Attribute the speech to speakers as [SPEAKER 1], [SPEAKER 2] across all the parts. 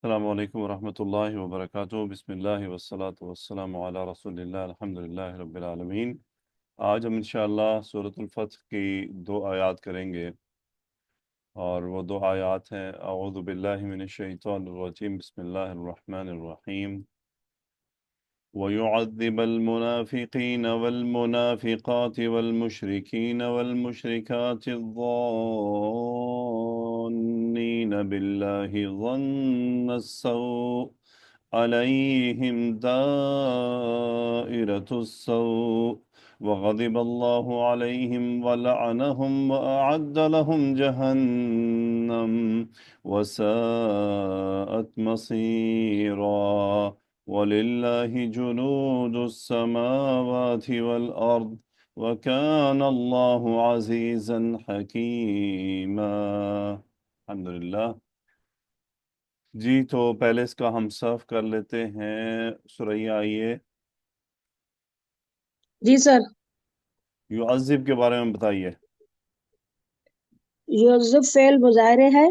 [SPEAKER 1] السلام علیکم ورحمۃ اللہ وبرکاتہ، بسم اللہ والصلاۃ والسلام علی رسول اللہ، الحمد للہ رب العالمین۔ آج ہم انشاءاللہ سورۃ الفتح کی 2 آیات کریں گے، اور وہ 2 آیات ہیں: اعوذ باللہ من الشیطان الرجیم، بسم اللہ الرحمن الرحیم۔ وَيُعَذِّبَ الْمُنَافِقِينَ وَالْمُنَافِقَاتِ وَالْمُشْرِكِينَ وَالْمُشْرِكَاتِ الظَّانِّينَ بِاللَّهِ ظَنَّ السَّوْءِ عَلَيْهِمْ دَائِرَةُ السَّوْءِ وَغَضِبَ اللَّهُ عَلَيْهِمْ وَلَعَنَهُمْ وَأَعَدَّ لَهُمْ جَهَنَّمَ وَسَاءَتْ مَصِيرًا۔ وَلِلَّهِ جُنُودُ السَّمَاوَاتِ وَالْأَرْضِ وَكَانَ اللَّهُ عَزِيزًا حَكِيمًا۔ الحمدللہ۔ جی تو پہلے اس کا ہم صرف کر لیتے ہیں۔ سورہ آئیے
[SPEAKER 2] جی سر۔
[SPEAKER 1] یعذب کے بارے میں بتائیے۔
[SPEAKER 2] یعذب فعل مضارع ہے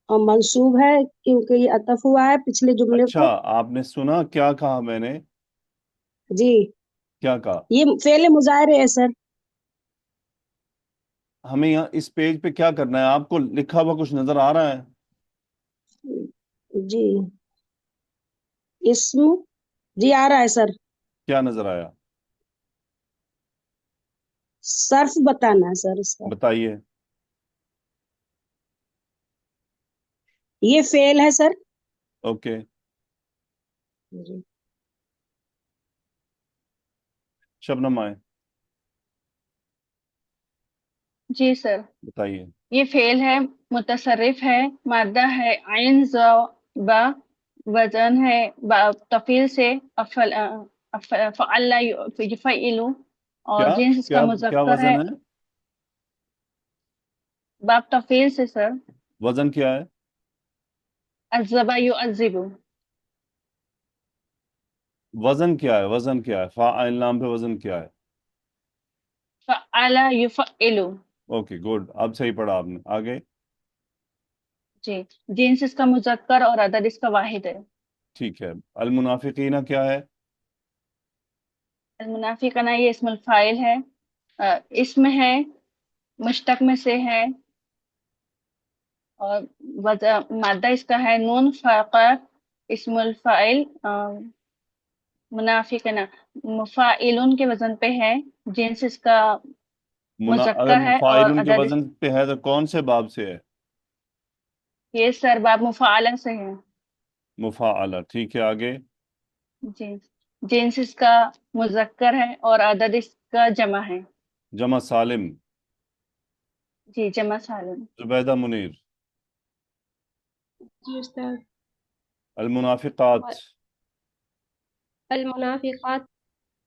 [SPEAKER 2] اور منصوب ہے کیونکہ یہ عطف ہوا ہے پچھلے جملے
[SPEAKER 1] اچھا،
[SPEAKER 2] کو۔
[SPEAKER 1] آپ نے سنا کیا کہا میں نے؟
[SPEAKER 2] جی،
[SPEAKER 1] کیا کہا؟
[SPEAKER 2] یہ فعل مضارع ہے سر۔
[SPEAKER 1] ہمیں یہاں اس پیج پہ کیا کرنا ہے؟ آپ کو لکھا ہوا کچھ نظر آ رہا ہے؟
[SPEAKER 2] جی اسم، جی آ رہا ہے سر۔
[SPEAKER 1] کیا نظر آیا؟
[SPEAKER 2] صرف بتانا ہے سر اس کا۔
[SPEAKER 1] بتائیے۔
[SPEAKER 2] یہ فعل ہے سر۔
[SPEAKER 1] اوکے،
[SPEAKER 2] جی
[SPEAKER 1] شبنم آئے،
[SPEAKER 3] جی سر،
[SPEAKER 1] بتائیے۔
[SPEAKER 3] یہ فعل ہے، متصرف ہے، مادہ ہے عین ذا با، وزن ہے تفعیل سے فعل یفعل، اور
[SPEAKER 1] کیا
[SPEAKER 3] جنس اس کا
[SPEAKER 1] کیا کیا
[SPEAKER 3] مذکر ہے
[SPEAKER 1] وزن ہے؟
[SPEAKER 3] باب تفعیل سے سر۔
[SPEAKER 1] وزن کیا ہے؟
[SPEAKER 3] عذب یعذب،
[SPEAKER 1] وزن کیا ہے؟ وزن کیا ہے؟ فاعل نام پہ وزن کیا ہے؟
[SPEAKER 3] فعل یفعل۔
[SPEAKER 1] اوکے گڈ، اب صحیح پڑھا آپ نے، آگے۔
[SPEAKER 3] جی، جنس اس کا مذکر اور عدد اس کا واحد ہے۔
[SPEAKER 1] ٹھیک ہے، المنافقین کیا ہے؟
[SPEAKER 3] المنافقین یہ اسم الفاعل ہے، اسم ہے، مشتق میں سے ہے، اور مادہ اس کا ہے نون فاقہ، اسم الفاعل منافقنا مفاعلون کے وزن پہ ہے، جنس اس کا
[SPEAKER 1] اگر
[SPEAKER 3] مذکر ہے، اور
[SPEAKER 1] فاعلن کے
[SPEAKER 3] عدد
[SPEAKER 1] وزن پہ ہے تو کون سے باب سے ہے؟
[SPEAKER 3] یہ سر باب مفاعلہ سے ہے۔
[SPEAKER 1] مفاعلہ، ٹھیک ہے، آگے۔
[SPEAKER 3] جی، جنس اس کا مذکر ہے اور عدد اس کا جمع ہے۔
[SPEAKER 1] جمع سالم۔
[SPEAKER 3] جی، جمع سالم۔
[SPEAKER 1] زبیدہ منیر۔
[SPEAKER 4] جی استاد۔
[SPEAKER 1] المنافقات۔
[SPEAKER 4] المنافقات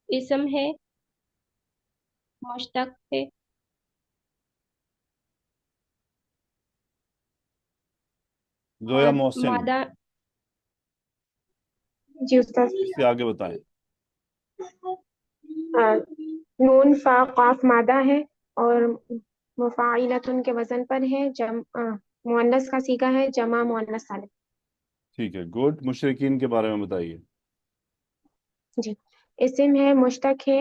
[SPEAKER 4] اسم ہے، مشتق ہے،
[SPEAKER 1] زویا
[SPEAKER 4] اور
[SPEAKER 1] محسن،
[SPEAKER 4] مادہ۔ جی استاد۔
[SPEAKER 1] اس سے آگے بتائیں۔
[SPEAKER 4] نون فا قاف مادہ ہے اور مفاعلتن کے وزن پر ہے، مؤنث کا صیغہ ہے، جمع مؤنث سالم۔
[SPEAKER 1] ٹھیک ہے گڈ، مشرکین کے بارے میں بتائیے۔
[SPEAKER 4] جی، اسم ہے، مشتق ہے،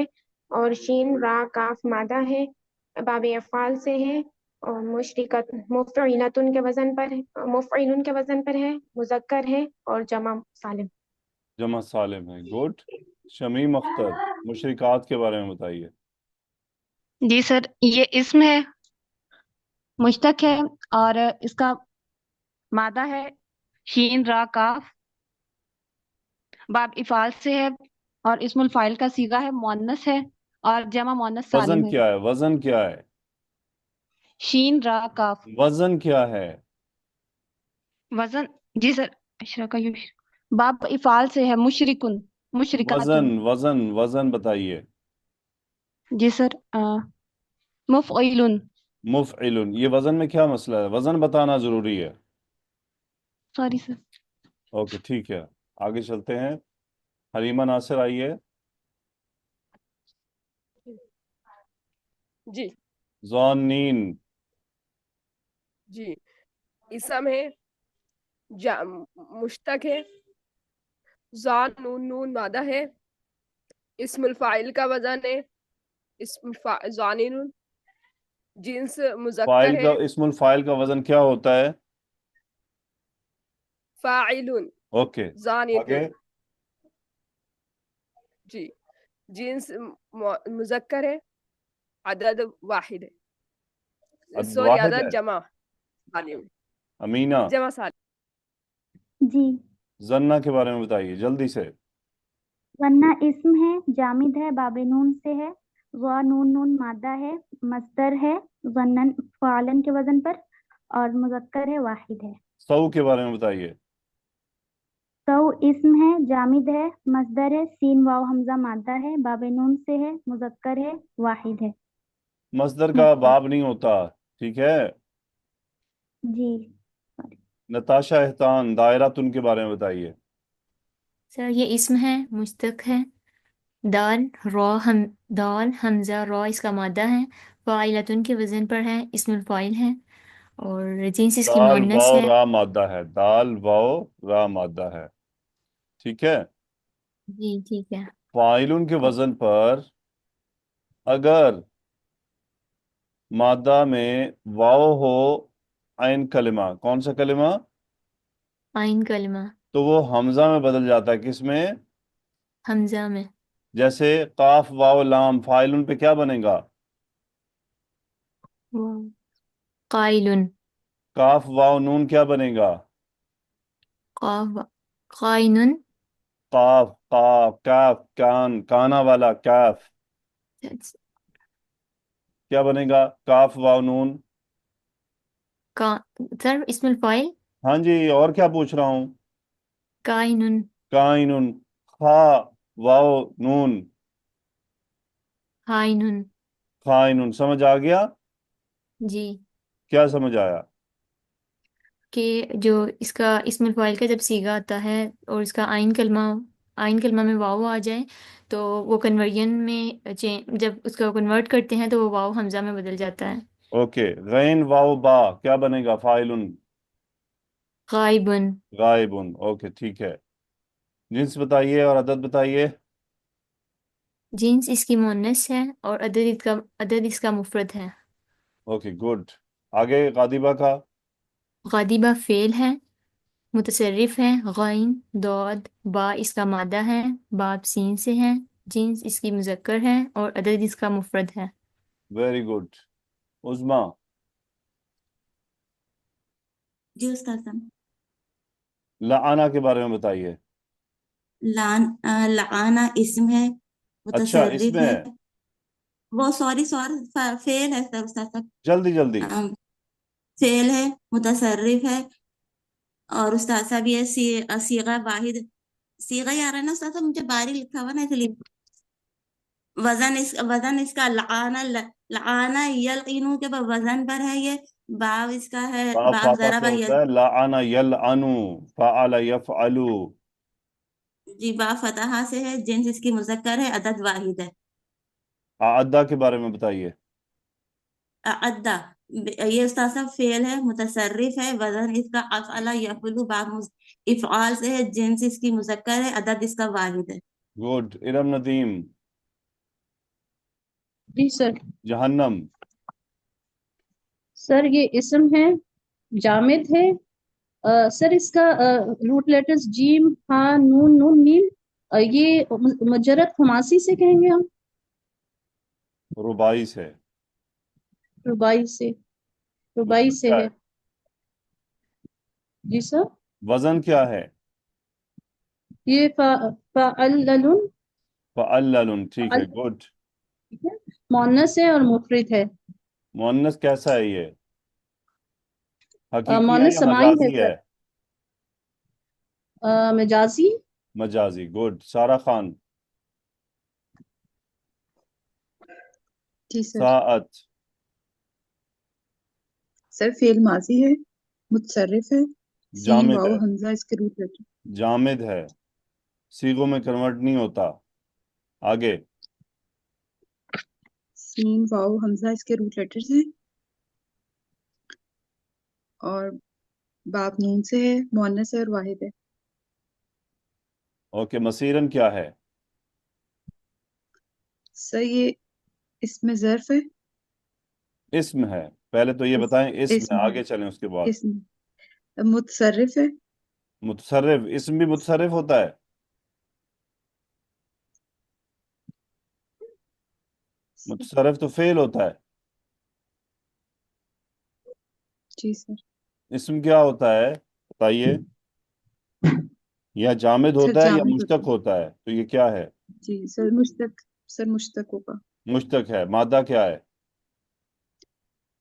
[SPEAKER 4] اور شین را کاف مادہ ہے، باب افعال سے ہے، اور مشرکت مفعلتن کے وزن پر ہے، مفعلن کے وزن پر ہے، مذکر ہے، اور جمع سالم۔
[SPEAKER 1] جمع سالم ہے، گڈ۔ شمیم اختر، مشرکات کے بارے میں بتائیے۔
[SPEAKER 5] جی سر، یہ اسم ہے، مشتق ہے، اور اس کا مادہ ہے شین را کاف، باب افعال سے ہے، اور اسم الفاعل کا صیغہ ہے، مؤنث ہے، اور جمع مؤنث
[SPEAKER 1] وزن
[SPEAKER 5] سالم ہے۔
[SPEAKER 1] کیا ہے؟ وزن کیا ہے؟
[SPEAKER 5] شین را کاف،
[SPEAKER 1] وزن کیا ہے؟
[SPEAKER 5] وزن، جی سر، اشرکا باب افعال سے ہے، مشرکن، مشرکاتن۔
[SPEAKER 1] وزن وزن وزن بتائیے۔
[SPEAKER 5] جی سر، مفعلن،
[SPEAKER 1] مفعل، یہ وزن میں کیا مسئلہ ہے؟ وزن بتانا ضروری ہے۔
[SPEAKER 5] Sorry sir.
[SPEAKER 1] اوکے ٹھیک ہے، آگے چلتے ہیں۔ حلیمہ ناصر آئیے۔
[SPEAKER 6] جی
[SPEAKER 1] ظانین۔
[SPEAKER 6] جی، اسم ہے، مشتق ہے. زا نون نون مادہ ہے. اسم الفاعل کا وزن ہے زانن. جنس مذکر ہے
[SPEAKER 1] اسم الفاعل کا وزن کیا ہوتا ہے؟
[SPEAKER 6] فاعل.
[SPEAKER 1] اوکے
[SPEAKER 6] زانن.
[SPEAKER 1] آگے.
[SPEAKER 6] جی. جنس مذکر ہے. عدد واحد ہے. سوری
[SPEAKER 1] واحد
[SPEAKER 6] عدد
[SPEAKER 1] ہے.
[SPEAKER 6] جمع سالم.
[SPEAKER 1] امینہ
[SPEAKER 6] جمع سالم.
[SPEAKER 7] جی
[SPEAKER 1] زنہ کے بارے میں بتائیے جلدی سے.
[SPEAKER 7] ورنہ اسم ہے جامد ہے باب نون سے ہے وا نون نون مادہ ہے مصدر ہے ظنن فعلن کے وزن پر اور مذکر ہے واحد ہے.
[SPEAKER 1] سو کے بارے میں بتائیے.
[SPEAKER 7] تو اسم ہے جامد ہے مصدر ہے سین واو حمزہ مادہ ہے باب نون سے ہے مذکر ہے واحد ہے.
[SPEAKER 1] مصدر کا
[SPEAKER 7] مفرد.
[SPEAKER 1] باب نہیں ہوتا. ٹھیک ہے.
[SPEAKER 7] جی
[SPEAKER 1] نتاشا احسان دائرہ تن کے بارے میں بتائیے.
[SPEAKER 8] سر یہ اسم ہے مشتق ہے دال حمزہ را اس کا مادہ ہے فاعلتن کے وزن پر ہے اسم الفاعل ہے اور جنس اس کی
[SPEAKER 1] دال
[SPEAKER 8] مؤنث
[SPEAKER 1] واو
[SPEAKER 8] ہے.
[SPEAKER 1] را مادہ ہے. دال واو را مادہ ہے. ٹھیک ہے.
[SPEAKER 8] جی ٹھیک ہے.
[SPEAKER 1] فاعلن کے وزن پر اگر مادہ میں واو ہو عین کلمہ کون سا کلمہ
[SPEAKER 8] آئین کلمہ
[SPEAKER 1] تو وہ حمزہ میں بدل جاتا ہے. کس میں؟
[SPEAKER 8] حمزہ میں.
[SPEAKER 1] جیسے قاف واو لام فاعلن پہ کیا بنے گا؟
[SPEAKER 8] قائلن.
[SPEAKER 1] کاف واو نون کیا بنے گا؟
[SPEAKER 8] قائنن.
[SPEAKER 1] قاف قاف کاف کان کانا والا کاف کیا بنے گا؟ کاف واو نون.
[SPEAKER 8] سر اسم الفاعل
[SPEAKER 1] ہاں جی اور کیا پوچھ رہا ہوں؟
[SPEAKER 8] قائنن.
[SPEAKER 1] کائنن. خا واو نون
[SPEAKER 8] خائنن.
[SPEAKER 1] خائنن. سمجھ آ گیا؟
[SPEAKER 8] جی
[SPEAKER 1] کیا سمجھ آیا؟
[SPEAKER 8] کہ جو اس کا اسم الفاعل کا جب صیغہ آتا ہے اور اس کا آئین کلمہ میں واو آ جائے تو وہ کنورژن میں جب اس کا کنورٹ کرتے ہیں تو وہ واو حمزہ میں بدل جاتا ہے.
[SPEAKER 1] اوکے. غین واو با کیا بنے گا؟ فاعلن.
[SPEAKER 8] غائبن.
[SPEAKER 1] غائبن. اوکے ٹھیک ہے. جنس بتائیے اور عدد بتائیے.
[SPEAKER 8] جنس اس کی مؤنث ہے اور عدد اس کا مفرد ہے.
[SPEAKER 1] Okay good. آگے غادبہ کا.
[SPEAKER 8] غادبہ فعل ہے متصرف ہے غین داد با اس کا مادہ ہے باب سین سے ہے جنس اس کی مذکر ہے اور عدد اس کا مفرد ہے.
[SPEAKER 1] Very good. عظما.
[SPEAKER 9] جی استاذ.
[SPEAKER 1] لعانہ کے بارے میں بتائیے.
[SPEAKER 9] لعانہ اسم ہے
[SPEAKER 1] اچھا اس
[SPEAKER 9] متصرف
[SPEAKER 1] میں
[SPEAKER 9] ہے وہ سوری فعل ہے سر استاذ صاحب.
[SPEAKER 1] جلدی جلدی.
[SPEAKER 9] فعل ہے متصرف ہے اور استاذ صاحب یہ صیغہ واحد صیغہ ہی آ رہا ہے نا استاذ صاحب مجھے باہر لکھا ہوا نا اس لیے وزن اس کا لعانہ یلقینو کے وزن پر ہے. یہ باو اس کا ہے
[SPEAKER 1] با
[SPEAKER 9] باو
[SPEAKER 1] فاتحہ
[SPEAKER 9] ذرا
[SPEAKER 1] سے ہوتا ہے لعانہ یلعنو فعل یفعلو.
[SPEAKER 9] جی با فتحہ سے ہے جنس اس کی مذکر ہے عدد واحد ہے.
[SPEAKER 1] اعدہ کے بارے میں بتائیے.
[SPEAKER 9] اعدہ یہ استاذ صاحب فعل ہے متصرف ہے وزن اس کا افعل یفعلو باب افعال سے ہے جنس اس کی مذکر ہے عدد اس کا واحد ہے.
[SPEAKER 1] گڈ. ارم ندیم.
[SPEAKER 10] جی سر.
[SPEAKER 1] جہنم.
[SPEAKER 10] سر یہ اسم ہے جامد ہے سر اس کا روٹ لیٹرز جیم ہاں نون نون میم یہ مجرد خماسی سے کہیں گے ہم
[SPEAKER 1] ربائی سے.
[SPEAKER 10] ربائی سے ہے. جی سر.
[SPEAKER 1] وزن کیا ہے؟
[SPEAKER 10] یہ فعلن.
[SPEAKER 1] فعلن. ٹھیک ہے گڈ.
[SPEAKER 10] مؤنث ہے اور مفرد ہے.
[SPEAKER 1] مؤنث کیسا ہے یہ؟ حقیقی ہے
[SPEAKER 10] مؤنث
[SPEAKER 1] یا
[SPEAKER 10] سماعی ہے
[SPEAKER 1] مجازی ہے؟
[SPEAKER 10] سر مجازی.
[SPEAKER 1] مجازی. گڈ. سارا خان.
[SPEAKER 11] جی سر.
[SPEAKER 1] ساعت.
[SPEAKER 11] سر فعل ماضی ہے متصرف ہے سین
[SPEAKER 1] جامد
[SPEAKER 11] واو
[SPEAKER 1] ہے.
[SPEAKER 11] حمزہ اس کے روٹ لیٹر.
[SPEAKER 1] جامد ہے صیغوں میں کنورٹ نہیں ہوتا. آگے.
[SPEAKER 11] سین واو حمزہ اس کے روٹ لیٹرز ہیں اور बाप नून से है, मुअन्नस है और वाहिद है।
[SPEAKER 1] ओके, मसीरन क्या है?
[SPEAKER 11] सर ये इसमें ज़र्फ है।
[SPEAKER 1] इस्म है। पहले तो ये बताएं इस्म है,
[SPEAKER 11] इसम है।
[SPEAKER 1] आगे चलें उसके बाद।
[SPEAKER 11] इसम मुतसर्रिफ है।
[SPEAKER 1] मुतसर्रिफ, इस्म भी मुतसर्रिफ होता है? मुतसर्रिफ तो फेल होता है।
[SPEAKER 11] जी सर।
[SPEAKER 1] इस्म क्या होता है बताइए? या जामिद
[SPEAKER 11] सर
[SPEAKER 1] होता है या
[SPEAKER 11] जामिद होता
[SPEAKER 1] मुश्तक
[SPEAKER 11] है।
[SPEAKER 1] होता है, तो ये क्या है?
[SPEAKER 11] जी सर मुश्तक। सर मुश्तक होगा।
[SPEAKER 1] मुश्तक है। मादा क्या है?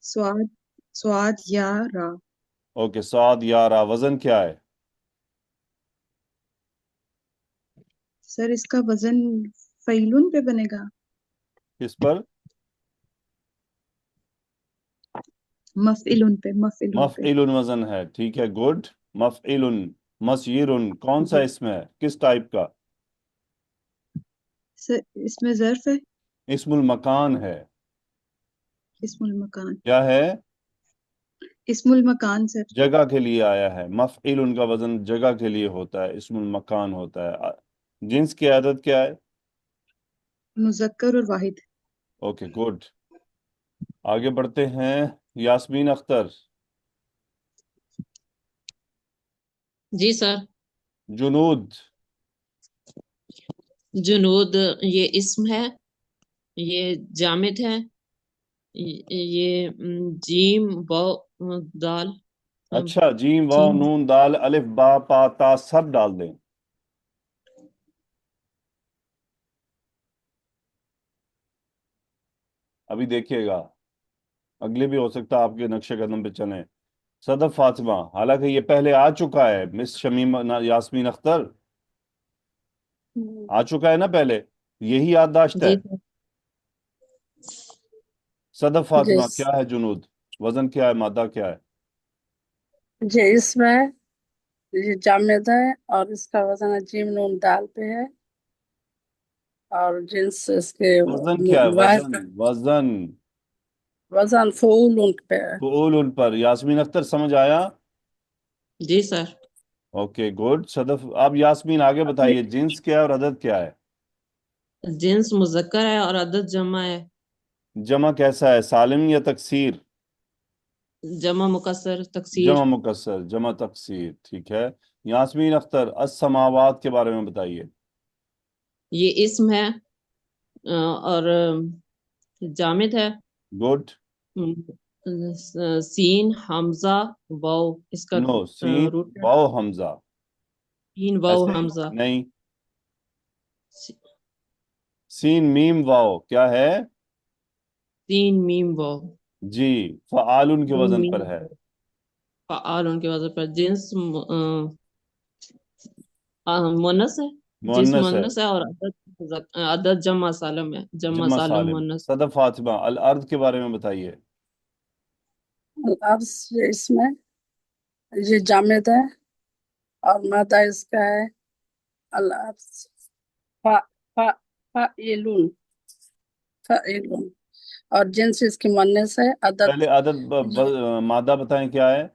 [SPEAKER 11] स्वाद। स्वाद या रा।
[SPEAKER 1] ओके, साद या रा। वजन क्या है?
[SPEAKER 11] सर इसका वजन फैलून पे बनेगा।
[SPEAKER 1] किस पर?
[SPEAKER 11] मफइलुन पे। मफइलुन पे।
[SPEAKER 1] मफइलुन वजन है, ठीक है, गुड। मफइलुन। मसयिरुन कौन सा
[SPEAKER 11] जी
[SPEAKER 1] इसम है, किस टाइप का?
[SPEAKER 11] सर इसमें ज़र्फ है।
[SPEAKER 1] इस्मुल मकान है।
[SPEAKER 11] इस्मुल मकान।
[SPEAKER 1] क्या है?
[SPEAKER 11] इस्मुल मकान सर।
[SPEAKER 1] जगह के लिए आया है। मफइलुन का वजन जगह के लिए होता है, इस्मुल मकान होता है। जिन्स की आदत क्या है?
[SPEAKER 11] मुज़क्कर और वाहिद।
[SPEAKER 1] Okay, good. आगे बढ़ते हैं। यास्मीन अख्तर।
[SPEAKER 12] जी सर।
[SPEAKER 1] जुनूद।
[SPEAKER 12] जुनूद ये इस्म है, ये जामिद है, ये जीम व दाल।
[SPEAKER 1] अच्छा, जीम वाव
[SPEAKER 12] जीम
[SPEAKER 1] नून दाल अलिफ बा पा ता सब डाल दें। अभी देखिएगा, अगले भी हो सकता है आपके नक्शे कदम पे चलें। सदफ फातिमा, हालांकि ये पहले आ चुका है, मिस शमीम यास्मीन अख्तर आ चुका है ना पहले, यही याददाश्त है।
[SPEAKER 12] जी सर।
[SPEAKER 1] सदफ
[SPEAKER 13] जी
[SPEAKER 1] फातिमा क्या है जुनूद? वजन क्या है, मादा क्या है?
[SPEAKER 13] जी इसमें ये जामिद है और इसका वजन है जीम नून दाल पे है और जिन्स इसके
[SPEAKER 1] वजन क्या है? वजन वजन
[SPEAKER 13] वजन फूल उन पे है।
[SPEAKER 1] फूल उन पर। यास्मीन अख्तर समझ आया?
[SPEAKER 12] जी सर।
[SPEAKER 1] Okay, good. सदफ, अब यास्मीन आगे बताइए, जिन्स क्या है और अदद क्या है?
[SPEAKER 12] जिन्स मुजक्कर है और अदद जमा है।
[SPEAKER 1] जमा कैसा है, सालिम या तकसीर?
[SPEAKER 12] जमा मुकस्सर
[SPEAKER 1] जमा
[SPEAKER 12] तकसीर।
[SPEAKER 1] मुकस्सर, जमा तकसीर, ठीक है। यास्मीन अख्तर, अस्समावात के बारे में बताइए।
[SPEAKER 12] ये इस्म है और जामिद है।
[SPEAKER 1] गुड।
[SPEAKER 12] सीन हमजा वाव इसका
[SPEAKER 1] नो, सीन
[SPEAKER 12] रूट है।
[SPEAKER 1] वाव हमजा।
[SPEAKER 12] सीन वाव
[SPEAKER 1] ऐसे
[SPEAKER 12] हमजा।
[SPEAKER 1] नहीं, सीन मीम वाव क्या है?
[SPEAKER 12] सीन मीम वाव।
[SPEAKER 1] जी, फ़आलुन के वजन
[SPEAKER 12] मीम
[SPEAKER 1] पर है।
[SPEAKER 12] फ़आल उनके वजह पर जिन्स मुन्नस है। जिन्स
[SPEAKER 1] मुअन्नस है।
[SPEAKER 12] मुन्नस है और अदद जमा सालम है। जमा
[SPEAKER 1] जमा
[SPEAKER 12] सालम
[SPEAKER 1] सालिम।
[SPEAKER 12] मुन्नस।
[SPEAKER 1] सदफ फातिमा, अल अर्द के बारे में बताइए।
[SPEAKER 13] अर्ज इसमें ये जामिद है और मादा इसका है अल अर्ज फा फा फाइलुन फाइलुन और जिन्स इसकी मुअन्नस है अदद
[SPEAKER 1] पहले अदद मादा बताएं क्या है?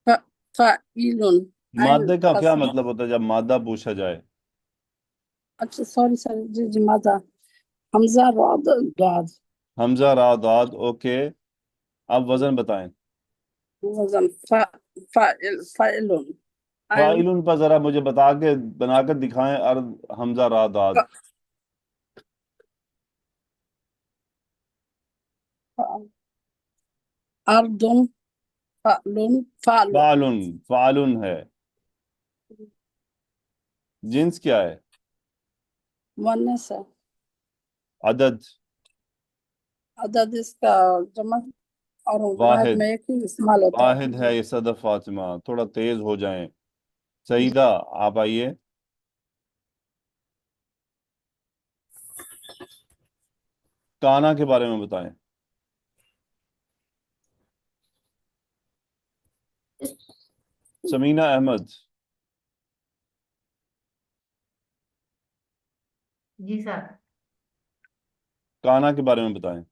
[SPEAKER 13] फा फाइलुन आइन
[SPEAKER 1] मादे का क्या
[SPEAKER 13] कसरा।
[SPEAKER 1] मतलब होता है जब मादा पूछा जाए?
[SPEAKER 13] अच्छा सॉरी सॉरी जी जी मादा हमजा राद दाद
[SPEAKER 1] हमजा रा दाद, ओके। अब वजन बताएं।
[SPEAKER 13] वजन फाइलुन आइन
[SPEAKER 1] फाइलुन पर जरा मुझे बता के बनाकर दिखाएं, अर्द हमजा रा दाद।
[SPEAKER 13] अर्दुन फालुन फालुन
[SPEAKER 1] फालुन, फालुन है। जिन्स क्या है?
[SPEAKER 13] मुअन्नस है।
[SPEAKER 1] अदद?
[SPEAKER 13] अदद इसका जमा और वाहिद
[SPEAKER 1] वाहिद।
[SPEAKER 13] में एक ही इस्तेमाल होता है
[SPEAKER 1] वाहिद है
[SPEAKER 13] जी।
[SPEAKER 1] ये। सदफ फातिमा थोड़ा तेज हो जाएं। सईदा, आप आइए। काना के बारे में बताएं। समीना अहमद।
[SPEAKER 14] जी सर।
[SPEAKER 1] काना के बारे में बताएं।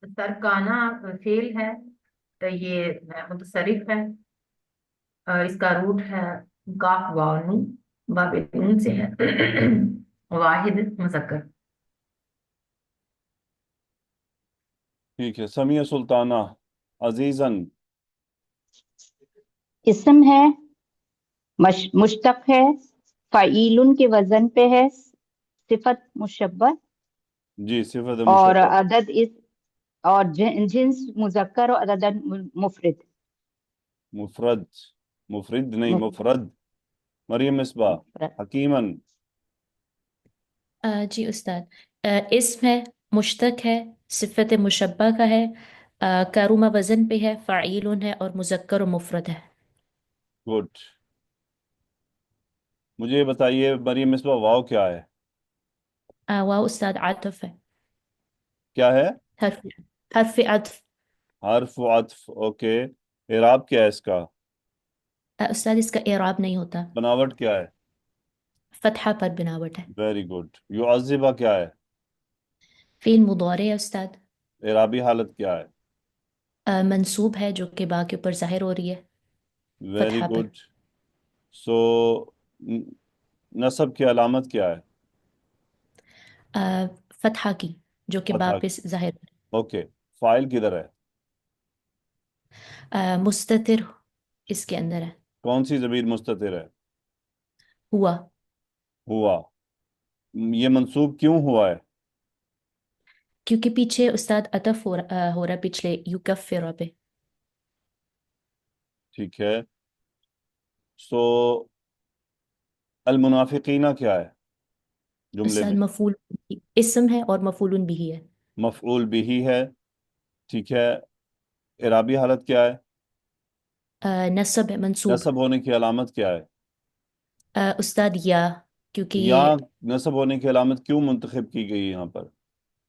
[SPEAKER 14] सर काना फेल है, तो ये मुतसरिफ है। اس کا روٹ ہے قاف واو نون، باب نون سے ہے واحد مذکر۔
[SPEAKER 1] ٹھیک ہے، سمیہ سلطانہ، عزیزن،
[SPEAKER 15] اسم ہے، مشتق ہے، فعیل کے وزن پہ ہے، صفت مشبہ،
[SPEAKER 1] جی صفت
[SPEAKER 15] اور
[SPEAKER 1] مشبہ،
[SPEAKER 15] عدد اور جنس مذکر اور عدد مفرد۔
[SPEAKER 1] مفرد، مفرد نہیں مفرد۔ مریم مصباح،
[SPEAKER 15] مفرد۔
[SPEAKER 1] حکیمن،
[SPEAKER 8] جی استاد، اسم ہے، مشتق ہے، صفت مشبہ کا ہے، کارومہ وزن پہ ہے، فعیل ہے اور مذکر و مفرد ہے۔
[SPEAKER 1] گڈ۔ مجھے یہ بتائیے مریم مصباح، واو کیا ہے؟
[SPEAKER 8] واو استاد عاطف ہے،
[SPEAKER 1] کیا ہے؟
[SPEAKER 8] حرف حرف عطف۔
[SPEAKER 1] حرف عطف، اوکے۔ اعراب کیا ہے اس کا؟
[SPEAKER 8] استاد اس کا اعراب نہیں ہوتا،
[SPEAKER 1] بناوٹ کیا ہے؟
[SPEAKER 8] فتحہ پر بناوٹ ہے۔
[SPEAKER 1] Very good. یعذبہ کیا ہے؟
[SPEAKER 8] فعل مضارع ہے استاد،
[SPEAKER 1] اعرابی حالت کیا ہے؟
[SPEAKER 8] منصوب ہے جو کہ با کے اوپر ظاہر ہو رہی ہے
[SPEAKER 1] ویری
[SPEAKER 8] فتحہ پر۔
[SPEAKER 1] گڈ۔ سو نصب کی علامت کیا ہے؟
[SPEAKER 8] فتحہ کی جو کہ با
[SPEAKER 1] فتح،
[SPEAKER 8] پہ ظاہر ہو
[SPEAKER 1] اوکے۔ فائل کدھر ہے؟
[SPEAKER 8] رہی ہے، مستتر اس کے اندر ہے،
[SPEAKER 1] کون سی ضمیر مستتر ہے؟
[SPEAKER 8] ہوا۔
[SPEAKER 1] ہوا۔ یہ منصوب کیوں ہوا ہے؟
[SPEAKER 8] کیونکہ پیچھے استاد عطف ہو رہا پچھلے یکفر پہ۔
[SPEAKER 1] ٹھیک ہے۔ سو المنافقین کیا ہے جملے
[SPEAKER 8] استاد
[SPEAKER 1] میں؟
[SPEAKER 8] مفعول اسم ہے اور مفعول بھی ہے۔
[SPEAKER 1] مفعول بھی ہے، ٹھیک ہے۔ اعرابی حالت کیا ہے؟
[SPEAKER 8] نصب ہے، منصوب۔
[SPEAKER 1] نصب ہونے کی علامت کیا ہے؟
[SPEAKER 8] استاد یا، کیونکہ
[SPEAKER 1] یا
[SPEAKER 8] یہ
[SPEAKER 1] نصب ہونے کی علامت کیوں منتخب کی گئی یہاں پر؟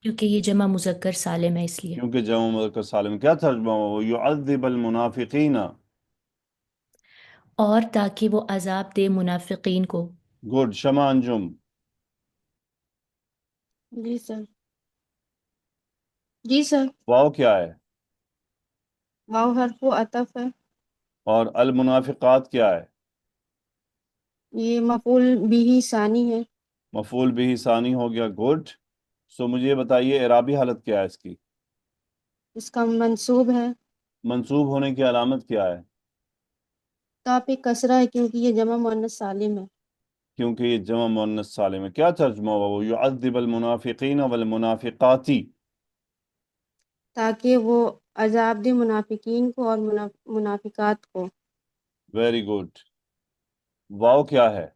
[SPEAKER 8] کیونکہ یہ جمع مذکر سالم ہے اس لیے۔
[SPEAKER 1] کیونکہ جمع مذکر سالم، کیا ترجمہ ہو؟ یعذب المنافقین۔
[SPEAKER 8] اور تاکہ وہ عذاب دے منافقین کو۔
[SPEAKER 1] گڈ۔ شمع انجم،
[SPEAKER 3] جی سر، جی سر،
[SPEAKER 1] واو کیا ہے؟
[SPEAKER 3] واو حرف عطف ہے،
[SPEAKER 1] اور المنافقات کیا ہے؟
[SPEAKER 3] یہ مفعول بھی ثانی ہے۔
[SPEAKER 1] مفعول بھی ثانی ہو گیا، گڈ۔ سو مجھے یہ بتائیے اعرابی حالت کیا ہے اس کی؟
[SPEAKER 3] اس کا منصوب ہے،
[SPEAKER 1] منصوب ہونے کی علامت کیا ہے؟
[SPEAKER 3] تا پہ کسرہ ہے کیونکہ یہ جمع مؤنث سالم ہے۔
[SPEAKER 1] کیونکہ یہ جمع مؤنث سالم ہے۔ کیا ترجمہ ہوا وہ؟ یعذب المنافقین والمنافقات،
[SPEAKER 3] تاکہ وہ عذاب دے منافقین کو اور منافقات کو۔
[SPEAKER 1] Very good. واو کیا ہے؟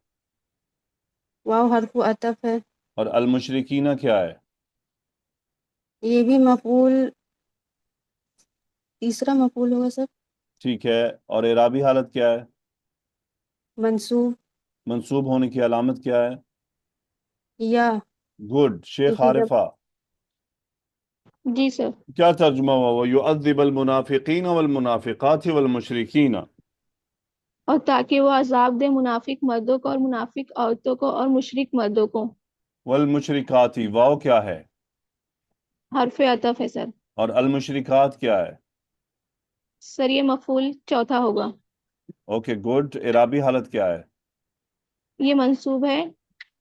[SPEAKER 3] واو حرف عطف ہے،
[SPEAKER 1] اور المشرکین کیا ہے؟
[SPEAKER 3] یہ بھی مفعول، تیسرا مفعول ہوگا سر،
[SPEAKER 1] ٹھیک ہے۔ اور اعرابی حالت کیا ہے؟
[SPEAKER 3] منصوب
[SPEAKER 1] منصوب ہونے کی علامت کیا ہے؟
[SPEAKER 3] یا،
[SPEAKER 1] گڈ۔ شیخ
[SPEAKER 3] کیونکہ جب،
[SPEAKER 1] عارفہ،
[SPEAKER 3] جی سر،
[SPEAKER 1] کیا ترجمہ ہوا وہ؟ یعذب المنافقین والمنافقات والمشرکین،
[SPEAKER 3] اور تاکہ وہ عذاب دے منافق مردوں کو اور منافق عورتوں کو اور مشرک مردوں کو۔
[SPEAKER 1] والمشرکات، واو کیا ہے؟
[SPEAKER 3] حرف عطف ہے سر،
[SPEAKER 1] اور المشرکات کیا ہے؟
[SPEAKER 3] سر یہ مفعول چوتھا ہوگا،
[SPEAKER 1] اوکے گڈ۔ اعرابی حالت کیا ہے؟
[SPEAKER 3] یہ منصوب ہے،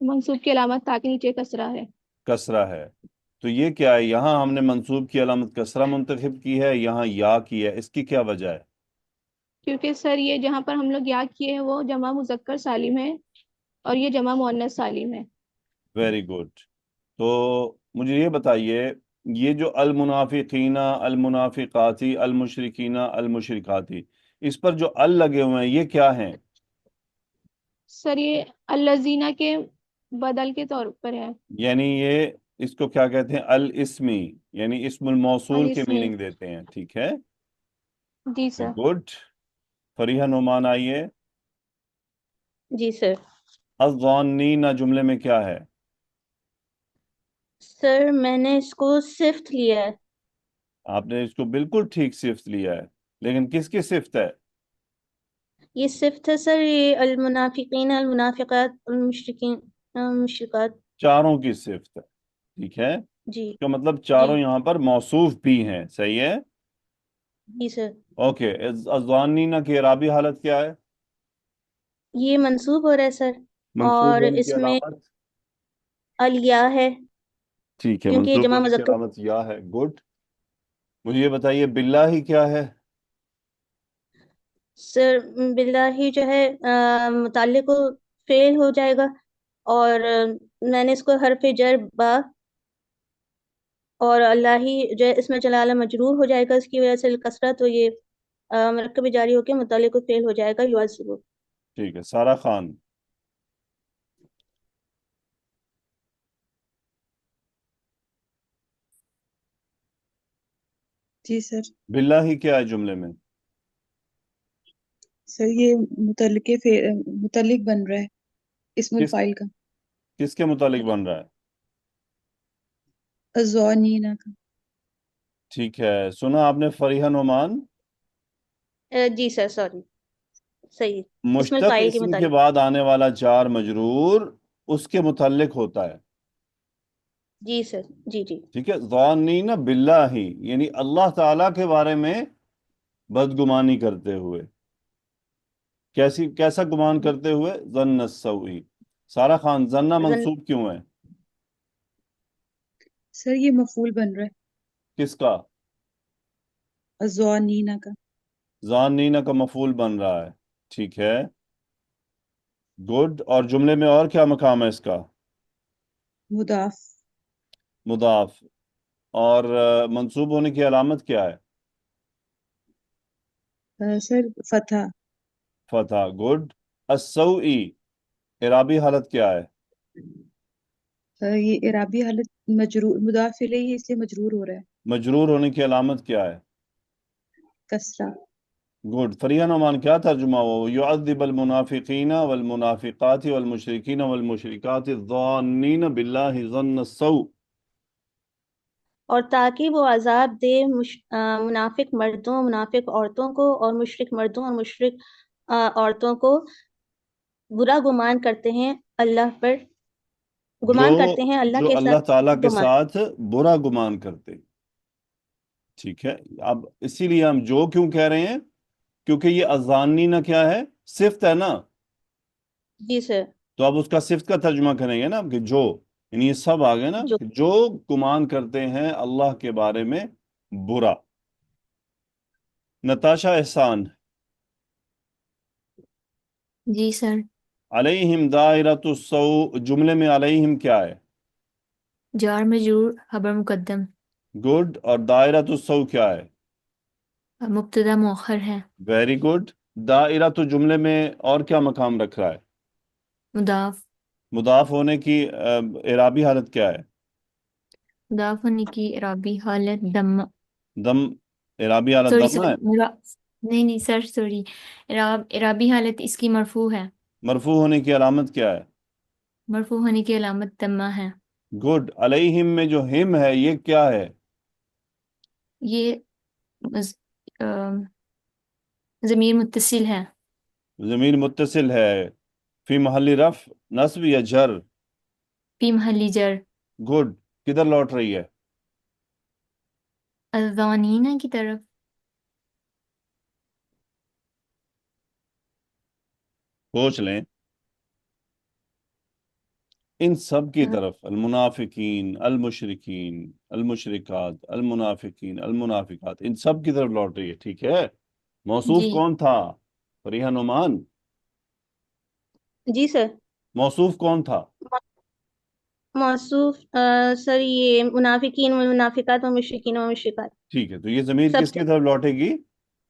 [SPEAKER 3] منصوب کی علامت تاکہ نیچے کسرہ ہے۔
[SPEAKER 1] کسرہ ہے۔ تو یہ کیا ہے؟ یہاں ہم نے منصوب کی علامت کسرہ منتخب کی ہے، یہاں یا کی ہے، اس کی کیا وجہ ہے؟
[SPEAKER 3] کیونکہ سر یہ جہاں پر ہم لوگ یاد کیے ہیں وہ جمع مذکر سالم ہے اور یہ جمع مؤنث سالم ہے۔
[SPEAKER 1] Very good. تو مجھے یہ بتائیے، یہ جو المنافقین، المنافقاتی، المشرکین، المشرکاتی، اس پر جو ال لگے ہوئے ہیں یہ کیا ہیں؟
[SPEAKER 3] سر یہ الذین کے بدل کے طور پر ہے،
[SPEAKER 1] یعنی یہ اس کو کیا کہتے ہیں؟ الاسمی، یعنی اسم الموصول کے
[SPEAKER 3] الاسمی۔
[SPEAKER 1] میننگ دیتے ہیں، ٹھیک ہے۔
[SPEAKER 3] جی سر،
[SPEAKER 1] گڈ۔ فریحہ نعمان آئیے۔
[SPEAKER 16] جی سر،
[SPEAKER 1] الظانین جملے میں کیا ہے؟
[SPEAKER 16] سر میں نے اس کو صفت لیا ہے۔
[SPEAKER 1] آپ نے اس کو بالکل ٹھیک صفت لیا ہے، لیکن کس کی صفت ہے؟
[SPEAKER 16] یہ صفت ہے سر، یہ المنافقین، المنافقات، المشرکین، المشرکات۔
[SPEAKER 1] چاروں کی صفت ہے، ٹھیک ہے۔
[SPEAKER 16] جی
[SPEAKER 1] اس کا مطلب
[SPEAKER 16] جی
[SPEAKER 1] چاروں یہاں پر موصوف بھی ہیں، صحیح ہے۔
[SPEAKER 16] جی سر،
[SPEAKER 1] اوکے۔ الظانین کی اعرابی حالت کیا ہے؟
[SPEAKER 16] ये मंसूब हो रहा है सर,
[SPEAKER 1] मंसूब
[SPEAKER 16] और
[SPEAKER 1] होने की
[SPEAKER 16] इसमें
[SPEAKER 1] अलामत?
[SPEAKER 16] अलिया है
[SPEAKER 1] ठीक है,
[SPEAKER 16] क्योंकि ये
[SPEAKER 1] मंसूब
[SPEAKER 16] जमा
[SPEAKER 1] होने की
[SPEAKER 16] मुज़क्कर।
[SPEAKER 1] अलामत या है। गुड। मुझे ये बताइए बिल्लाही क्या है?
[SPEAKER 16] सर बिल्लाही जो है मुताल्लिक़ को फेल हो जाएगा, और मैंने इसको हरफ जर बा, और अल्लाही जो है इसमें जलाला मजरूर हो जाएगा, इसकी वजह से कसरा, तो ये मरकब जारी होकर मुताल्लिक़ को फेल हो जाएगा युअज़्ज़िबु।
[SPEAKER 1] ठीक है, सारा खान।
[SPEAKER 11] जी सर।
[SPEAKER 1] बिल्लाही क्या है जुमले में?
[SPEAKER 11] सर ये मुतल्लिक बन रहा है इस्मुल
[SPEAKER 1] किस
[SPEAKER 11] फाइल का,
[SPEAKER 1] किसके मुतालिक बन रहा है?
[SPEAKER 11] अज़्ज़ानीना का।
[SPEAKER 1] ठीक है, सुना आपने फरीहा नोमान?
[SPEAKER 16] जी सर, सॉरी, सही, इस्मुल
[SPEAKER 1] मुश्तक
[SPEAKER 16] फाइल के
[SPEAKER 1] इस्म के
[SPEAKER 16] मुतालिक।
[SPEAKER 1] बाद आने वाला जार मजरूर उसके मुतालिक होता है।
[SPEAKER 16] जी सर, जी जी।
[SPEAKER 1] ठीक है, ज़ान्नीना बिल्लाही यानी अल्लाह ताला के बारे में बदगुमानी करते हुए। कैसा गुमान करते हुए? ज़न्न सऊई। सारा खान, जन्ना
[SPEAKER 16] जन
[SPEAKER 1] मंसूब क्यों है?
[SPEAKER 11] सर ये मफूल बन रहा है
[SPEAKER 1] किसका?
[SPEAKER 11] अज़्ज़ानीना का।
[SPEAKER 1] ज़ान्नीना का मफूल बन रहा है। ठीक है, गुड। और जुमले में और क्या मकाम है इसका?
[SPEAKER 11] मुदाफ।
[SPEAKER 1] मुदाफ। और मंसूब होने की अलामत क्या है?
[SPEAKER 11] सर फतह।
[SPEAKER 1] फतह। गुड। अस्सौई इराबी हालत क्या है?
[SPEAKER 11] ये इराबी हालत मजरूर, मुदाफ इलैहि है इसलिए मजरूर हो रहा है,
[SPEAKER 1] मजरूर होने की अलामत क्या है?
[SPEAKER 11] कसरा।
[SPEAKER 1] गुड। फरिया नोमान क्या तर्जुमा हो? युअज़्ज़िबुल मुनाफिकीना वल मुनाफिकाति वल मुशरिकीना वल मुशरिकाति ज़ान्नीना बिल्लाहि ज़न्न सौ।
[SPEAKER 16] और ताकि वो अजाब दे मुनाफिक मर्दों, मुनाफिक औरतों को, और मुशरिक मर्दों और मुशरिक औरतों को बुरा गुमान करते हैं अल्लाह पर,
[SPEAKER 1] जो
[SPEAKER 16] गुमान करते हैं अल्लाह
[SPEAKER 1] जो
[SPEAKER 16] के
[SPEAKER 1] अल्लाह
[SPEAKER 16] साथ
[SPEAKER 1] ताला के
[SPEAKER 16] गुमान।
[SPEAKER 1] साथ बुरा गुमान करते। ठीक है, अब इसीलिए हम जो क्यों कह रहे हैं, क्योंकि ये अज़ानीना क्या है? सिफ्त है ना।
[SPEAKER 16] जी सर।
[SPEAKER 1] तो अब उसका सिफ्त का तर्जुमा करेंगे ना कि जो, यानी ये सब आ गए ना
[SPEAKER 16] जो
[SPEAKER 1] कि जो गुमान करते हैं अल्लाह के बारे में बुरा। नताशा एहसान।
[SPEAKER 8] जी सर।
[SPEAKER 1] अलैहिम दायरतुस सौ, जुमले में अलैहिम क्या है?
[SPEAKER 8] जार मजरूर खबर मुकद्दम।
[SPEAKER 1] गुड। और दायरतुस सौ क्या है?
[SPEAKER 8] मुब्तदा मुअख्खर है।
[SPEAKER 1] Very good. दायरा तो जुमले में और क्या मकाम रख रहा है?
[SPEAKER 8] मुदाफ।
[SPEAKER 1] मुदाफ होने की इराबी हालत क्या है?
[SPEAKER 8] मुदाफ होने की इराबी हालत दम।
[SPEAKER 1] दम। इराबी हालत
[SPEAKER 8] सॉरी
[SPEAKER 1] दम
[SPEAKER 8] सॉरी
[SPEAKER 1] है।
[SPEAKER 8] नहीं नहीं सर, सॉरी। इराबी हालत इसकी मरफू है।
[SPEAKER 1] मरफू होने की अलामत क्या है?
[SPEAKER 8] मरफू होने की अलामत दम्मा है।
[SPEAKER 1] गुड। अलैहिम में जो हिम है ये क्या है?
[SPEAKER 8] ये मज- अ, ज़मीर मुत्तसिल है।
[SPEAKER 1] ज़मीर मुत्तसिल है। फी महल्ली रफ, नस्ब या जर?
[SPEAKER 8] फी महल्ली जर।
[SPEAKER 1] गुड। किधर लौट रही है?
[SPEAKER 8] अज़ानीना की तरफ।
[SPEAKER 1] सोच लें। इन सब की
[SPEAKER 8] अ,
[SPEAKER 1] तरफ अलमुनाफिकीन अलमुशरिकीन अलमुशरिकात अलमुनाफिकीन अलमुनाफिकात, इन सब की तरफ लौट रही है। ठीक है, मौसूफ
[SPEAKER 8] जी
[SPEAKER 1] कौन था? फरीहा नुमान।
[SPEAKER 16] जी सर।
[SPEAKER 1] मौसूफ कौन था?
[SPEAKER 16] मौसूफ सर ये मुनाफिकीन व मुनाफिकात व मुशरिकीन व मुशरिकात,
[SPEAKER 1] ठीक है, तो ये जमीर
[SPEAKER 16] सब
[SPEAKER 1] किसकी तरफ लौटेगी?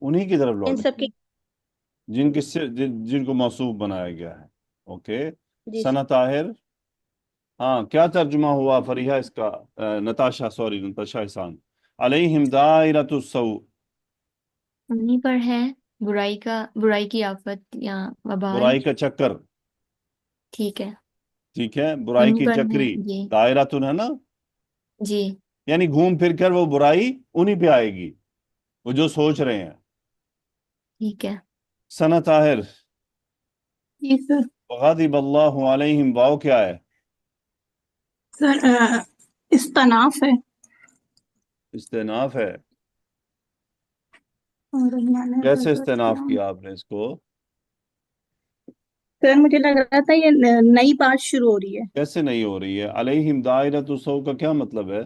[SPEAKER 1] उन्हीं की तरफ
[SPEAKER 16] इन सब
[SPEAKER 1] लौटेगी
[SPEAKER 16] की।
[SPEAKER 1] जिनको मौसूफ बनाया गया है। ओके।
[SPEAKER 16] जी
[SPEAKER 1] सना ताहिर। हाँ, क्या तर्जुमा हुआ फरीहा इसका? नताशा, सॉरी, नताशा एहसान। अलैहिम दायरतुस सौ।
[SPEAKER 8] उन्हीं पर है बुराई की आफत या वबाल।
[SPEAKER 1] बुराई का चक्कर।
[SPEAKER 8] ठीक है,
[SPEAKER 1] ठीक है, बुराई
[SPEAKER 8] उन्हीं
[SPEAKER 1] की
[SPEAKER 8] पर है।
[SPEAKER 1] चक्री।
[SPEAKER 8] जी
[SPEAKER 1] दायरातुन है ना,
[SPEAKER 8] जी।
[SPEAKER 1] यानी घूम फिर कर वो बुराई उन्हीं पे आएगी, वो जो सोच रहे हैं।
[SPEAKER 8] ठीक है।
[SPEAKER 1] सना ताहिर।
[SPEAKER 17] जी सर।
[SPEAKER 1] ग़ाज़िब अल्लाहु अलैहिम, वाव क्या है?
[SPEAKER 17] सर इस्तनाफ है।
[SPEAKER 1] इस्तेनाफ है।
[SPEAKER 17] और मैंने
[SPEAKER 1] कैसे
[SPEAKER 17] गजब
[SPEAKER 1] इस्तेनाफ
[SPEAKER 17] किया।
[SPEAKER 1] किया आपने इसको?
[SPEAKER 17] सर मुझे लग रहा था ये नई बात शुरू हो रही है
[SPEAKER 1] कैसे नहीं हो रही है? अलैहिम दायरतु सौ का क्या मतलब है?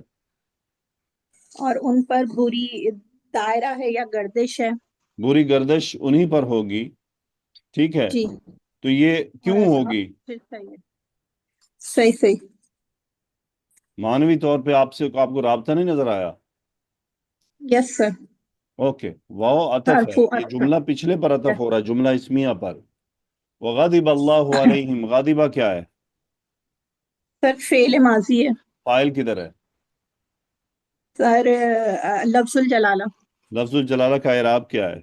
[SPEAKER 17] और उन पर बुरी दायरा है या गर्दिश है।
[SPEAKER 1] बुरी गर्दश उन्हीं पर होगी, ठीक है।
[SPEAKER 17] जी।
[SPEAKER 1] तो ये
[SPEAKER 17] और
[SPEAKER 1] क्यों
[SPEAKER 17] अजाब
[SPEAKER 1] होगी?
[SPEAKER 17] फिर सही है। सही सही।
[SPEAKER 1] मानवी तौर पे आपको राबता नहीं नजर आया?
[SPEAKER 17] Yes sir.
[SPEAKER 1] ओके, वाओ अतफ है,
[SPEAKER 17] अरफू
[SPEAKER 1] ये
[SPEAKER 17] अरफू।
[SPEAKER 1] जुमला पिछले पर अतफ हो रहा है, जुमला इस्मिया पर। वगादिब अल्लाहु अलैहिम, गादिबा क्या है?
[SPEAKER 17] सर फेल माजी है।
[SPEAKER 1] फाइल किधर है?
[SPEAKER 17] सर लफ्जुल जलाला।
[SPEAKER 1] लफ्जुल जलाला का इराब क्या है?